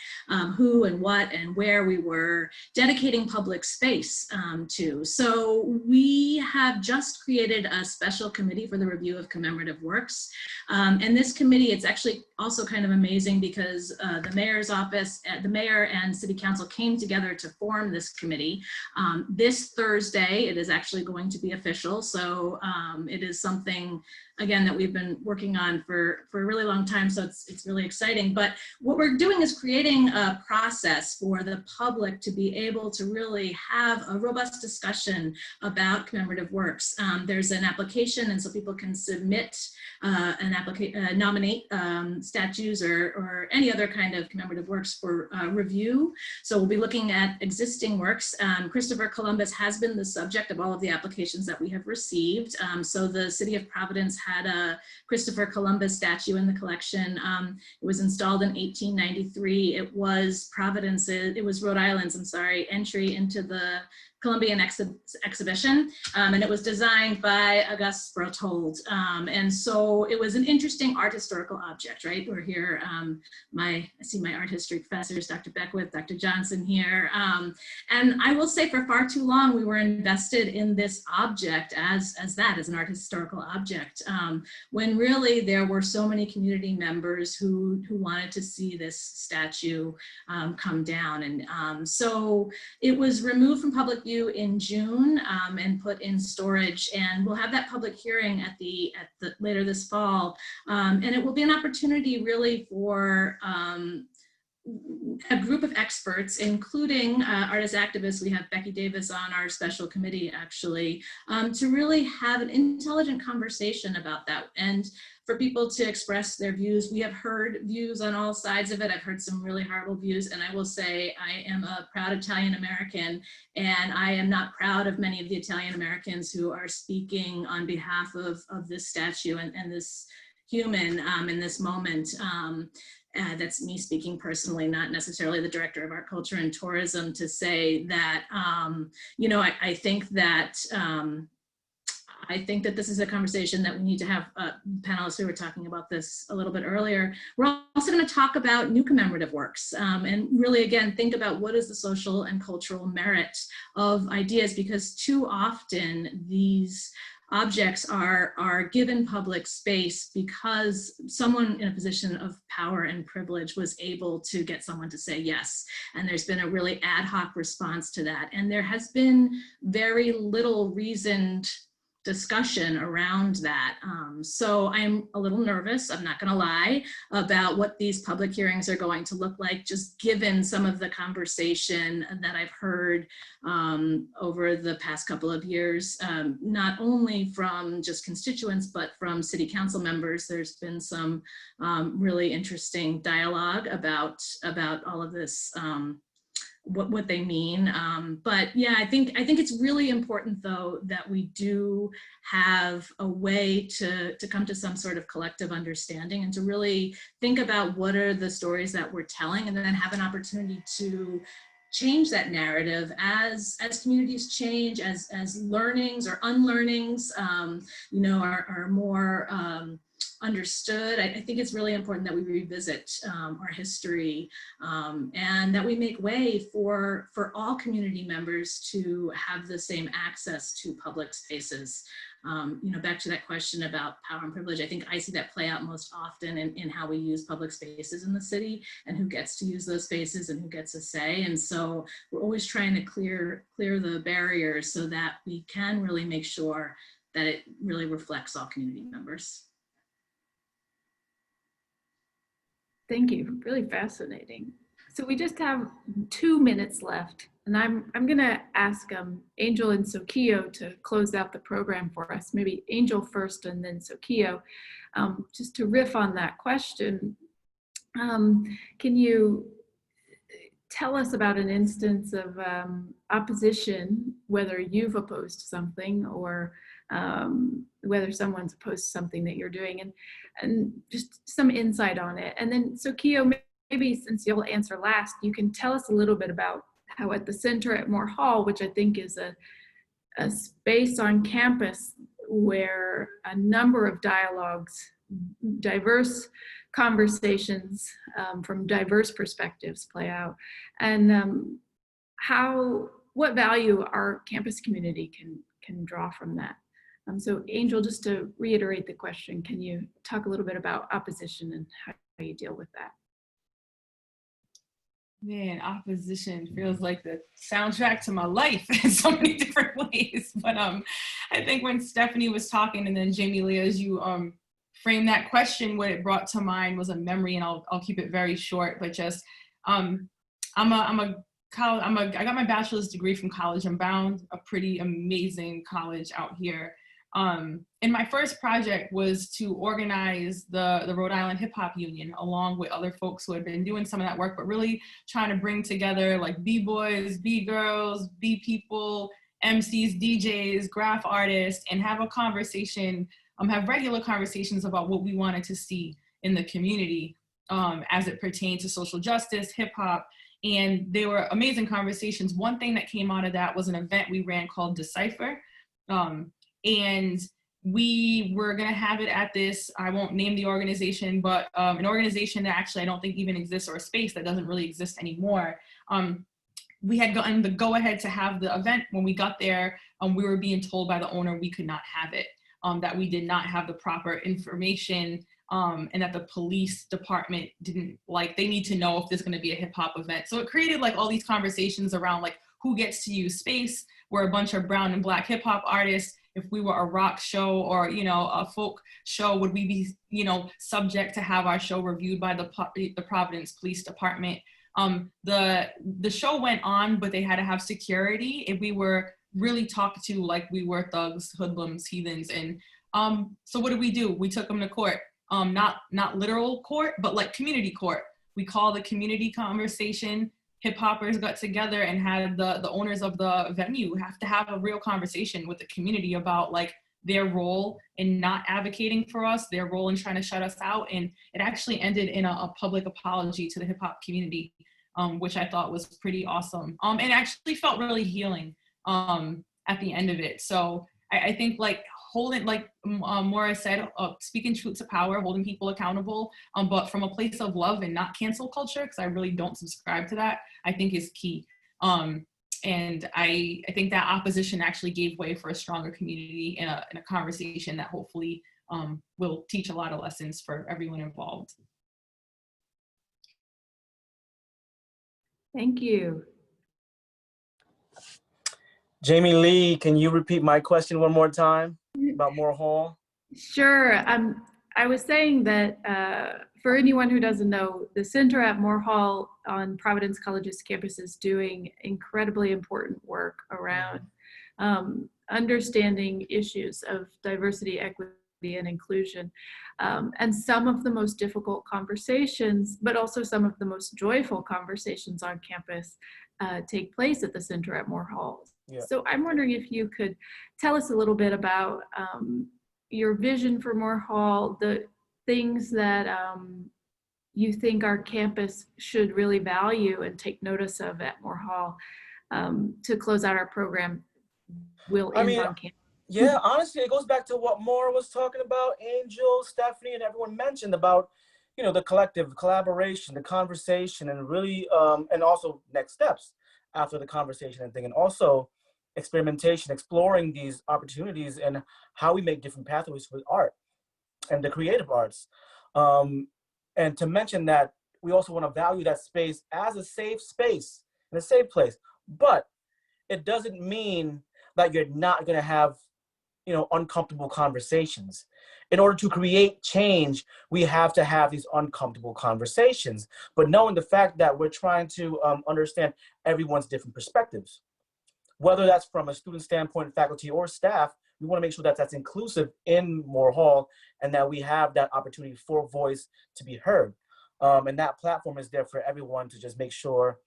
who and what and where we were dedicating public space to. So we have just created a special committee for the review of commemorative works. And this committee, it's actually also kind of amazing because the mayor's office, the mayor and city council came together to form this committee. This Thursday, it is actually going to be official. So it is something, again, that we've been working on for a really long time. So it's really exciting. But what we're doing is creating a process for the public to be able to really have a robust discussion about commemorative works. There's an application, and so people can submit nominate statues or any other kind of commemorative works for review. So we'll be looking at existing works. Christopher Columbus has been the subject of all of the applications that we have received. So the city of Providence had a Christopher Columbus statue in the collection. It was installed in 1893. It was Rhode Island's, entry into the Columbian exhibition, and it was designed by Auguste Berthold. And so it was an interesting art historical object, right? We're here, I see my art history professors, Dr. Beckwith, Dr. Johnson here. And I will say for far too long, we were invested in this object as an art historical object, when really there were so many community members who wanted to see this statue come down. And so it was removed from public view in June and put in storage, and we'll have that public hearing at the later this fall, and it will be an opportunity really for a group of experts, including artist activists. We have Becky Davis on our special committee, actually, to really have an intelligent conversation about that, and for people to express their views. We have heard views on all sides of it. I've heard some really horrible views, and I will say I am a proud Italian American, and I am not proud of many of the Italian Americans who are speaking on behalf of this statue and this human in this moment. That's me speaking personally, not necessarily the Director of Art, Culture, and Tourism, to say that, you know, I think that this is a conversation that we need to have. Panelists who were talking about this a little bit earlier. We're also going to talk about new commemorative works, and really, again, think about what is the social and cultural merit of ideas, because too often these objects are given public space because someone in a position of power and privilege was able to get someone to say yes. And there's been a really ad hoc response to that. And there has been very little reasoned discussion around that. So I'm a little nervous, I'm not gonna lie, about what these public hearings are going to look like, just given some of the conversation that I've heard over the past couple of years, not only from just constituents, but from city council members. There's been some really interesting dialogue about all of this, what they mean. But yeah, I think it's really important, though, that we do have a way to come to some sort of collective understanding and to really think about what are the stories that we're telling, and then have an opportunity to change that narrative as communities change, as learnings or unlearnings, you know, are more understood. I think it's really important that we revisit our history, and that we make way for all community members to have the same access to public spaces. You know, back to that question about power and privilege, I think I see that play out most often in how we use public spaces in the city, and who gets to use those spaces and who gets a say. And so we're always trying to clear the barriers so that we can really make sure that it really reflects all community members. Thank you, really fascinating. So we just have 2 minutes left, and I'm gonna ask Anjel and Sokeo to close out the program for us. Maybe Anjel first and then Sokeo. Just to riff on that question, can you tell us about an instance of opposition, whether you've opposed something or whether someone's opposed to something that you're doing, and just some insight on it. And then Sokeo, maybe since you'll answer last, you can tell us a little bit about how at the center at Moore Hall, which I think is a space on campus where a number of dialogues, diverse conversations from diverse perspectives play out, and what value our campus community can draw from that. So Anjel, just to reiterate the question, can you talk a little bit about opposition and how you deal with that? Man, opposition feels like the soundtrack to my life in so many different ways. But I think when Stephanie was talking, and then Jamilee, as you framed that question, what it brought to mind was a memory, and I'll keep it very short. But just I got my bachelor's degree from College Unbound, a pretty amazing college out here. And my first project was to organize the Rhode Island Hip Hop Union, along with other folks who had been doing some of that work, but really trying to bring together like B-boys, B-girls, B-people, MCs, DJs, graph artists, and have a conversation have regular conversations about what we wanted to see in the community as it pertained to social justice, hip hop, and they were amazing conversations. One thing that came out of that was an event we ran called Decipher, and we were gonna have it at this, I won't name the organization, but an organization that actually I don't think even exists, or a space that doesn't really exist anymore. We had gotten the go-ahead to have the event. When we got there, we were being told by the owner we could not have it, that we did not have the proper information, and that the police department didn't, like, they need to know if there's gonna be a hip hop event. So it created like all these conversations around like who gets to use space. We're a bunch of brown and black hip hop artists. If we were a rock show or, a folk show, would we be, subject to have our show reviewed by the Providence Police Department? The show went on, but they had to have security if we were really talked to like we were thugs, hoodlums, heathens. And so what did we do? We took them to court, not literal court, but like community court. We called a community conversation. Hip hoppers got together and had the owners of the venue have to have a real conversation with the community about like their role in not advocating for us, their role in trying to shut us out. And it actually ended in a public apology to the hip hop community, which I thought was pretty awesome. And actually felt really healing at the end of it. So I think like holding, like Maura said, speaking truth to power, holding people accountable, but from a place of love and not cancel culture, because I really don't subscribe to that, I think is key. And I think that opposition actually gave way for a stronger community in a conversation that hopefully will teach a lot of lessons for everyone involved. Thank you. Jamilee, can you repeat my question one more time about Moore Hall? Sure. I was saying that for anyone who doesn't know, the Center at Moore Hall on Providence College's campus is doing incredibly important work around understanding issues of diversity, equity, and inclusion. And some of the most difficult conversations, but also some of the most joyful conversations on campus take place at the Center at Moore Hall. Yeah. So I'm wondering if you could tell us a little bit about your vision for Moore Hall, the things that you think our campus should really value and take notice of at Moore Hall. To close out our program, we'll end on campus. Yeah, honestly, it goes back to what Maura was talking about, Anjel, Stephanie, and everyone mentioned about, the collective collaboration, the conversation, and really, and also next steps after the conversation and thing, and also experimentation, exploring these opportunities and how we make different pathways with art and the creative arts. And to mention that we also want to value that space as a safe space and a safe place, but it doesn't mean that you're not going to have, uncomfortable conversations. In order to create change, we have to have these uncomfortable conversations, but knowing the fact that we're trying to understand everyone's different perspectives. Whether that's from a student standpoint, faculty, or staff, we want to make sure that that's inclusive in Moore Hall and that we have that opportunity for voice to be heard. And that platform is there for everyone to just make sure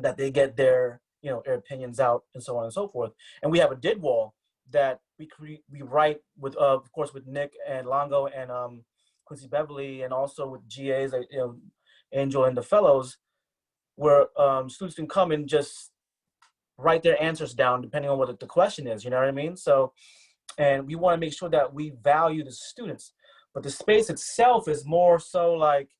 that they get their, their opinions out and so on and so forth. And we have a did wall that we write with, of course, with Nick and Longo and Quincy Beverly, and also with GAs, like, Anjel and the fellows, where students can come and just write their answers down depending on what the question is, you know what I mean? So, and we want to make sure that we value the students, but the space itself is more so like,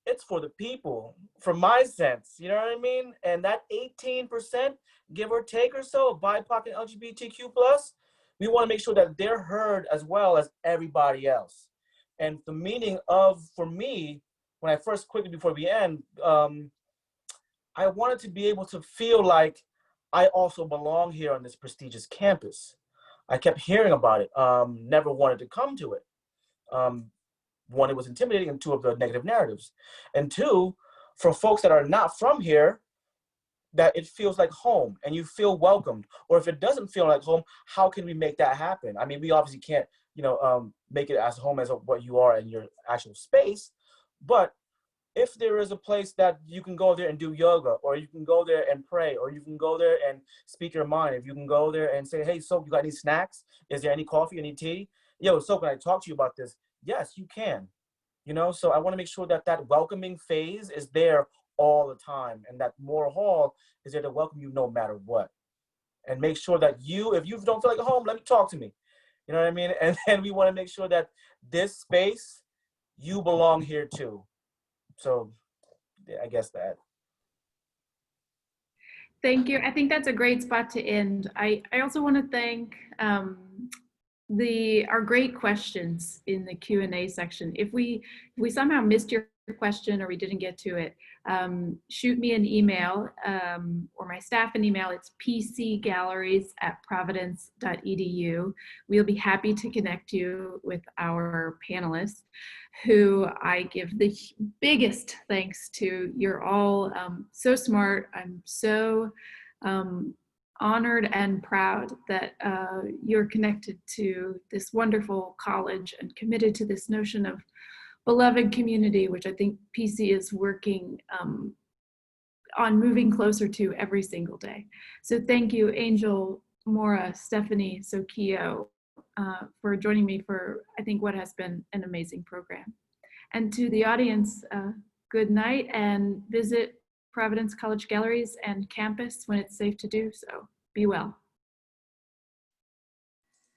it's for the people, from my sense, you know what I mean? And that 18%, give or take or so, of BIPOC and LGBTQ+, we want to make sure that they're heard as well as everybody else. And the meaning of, for me, when I first, quickly before we end, I wanted to be able to feel like I also belong here on this prestigious campus. I kept hearing about it, never wanted to come to it. One, it was intimidating, and two, of the negative narratives. And two, for folks that are not from here, that it feels like home and you feel welcomed. Or if it doesn't feel like home, how can we make that happen? I mean, we obviously can't, make it as home as what you are in your actual space, but if there is a place that you can go there and do yoga, or you can go there and pray, or you can go there and speak your mind, if you can go there and say, hey, so you got any snacks? Is there any coffee, any tea? Yo, so can I talk to you about this? Yes, you can. You know, so I want to make sure that that welcoming phase is there all the time, and that Maura Hall is there to welcome you no matter what. And make sure that you, if you don't feel like a home, let me talk to me. You know what I mean? And then we want to make sure that this space, you belong here too. So yeah, I guess that. Thank you. I think that's a great spot to end. I also want to thank our great questions in the Q&A section. If we somehow missed your question or we didn't get to it, shoot me an email or my staff an email. It's pcgalleries@providence.edu. We'll be happy to connect you with our panelists, who I give the biggest thanks to. You're all so smart. I'm so honored and proud that you're connected to this wonderful college and committed to this notion of beloved community, which I think PC is working on moving closer to every single day. So thank you, Anjel, Maura, Stephanie, Sokeo, for joining me for, I think, what has been an amazing program. And to the audience, good night, and visit Providence College Galleries and campus when it's safe to do so. Be well.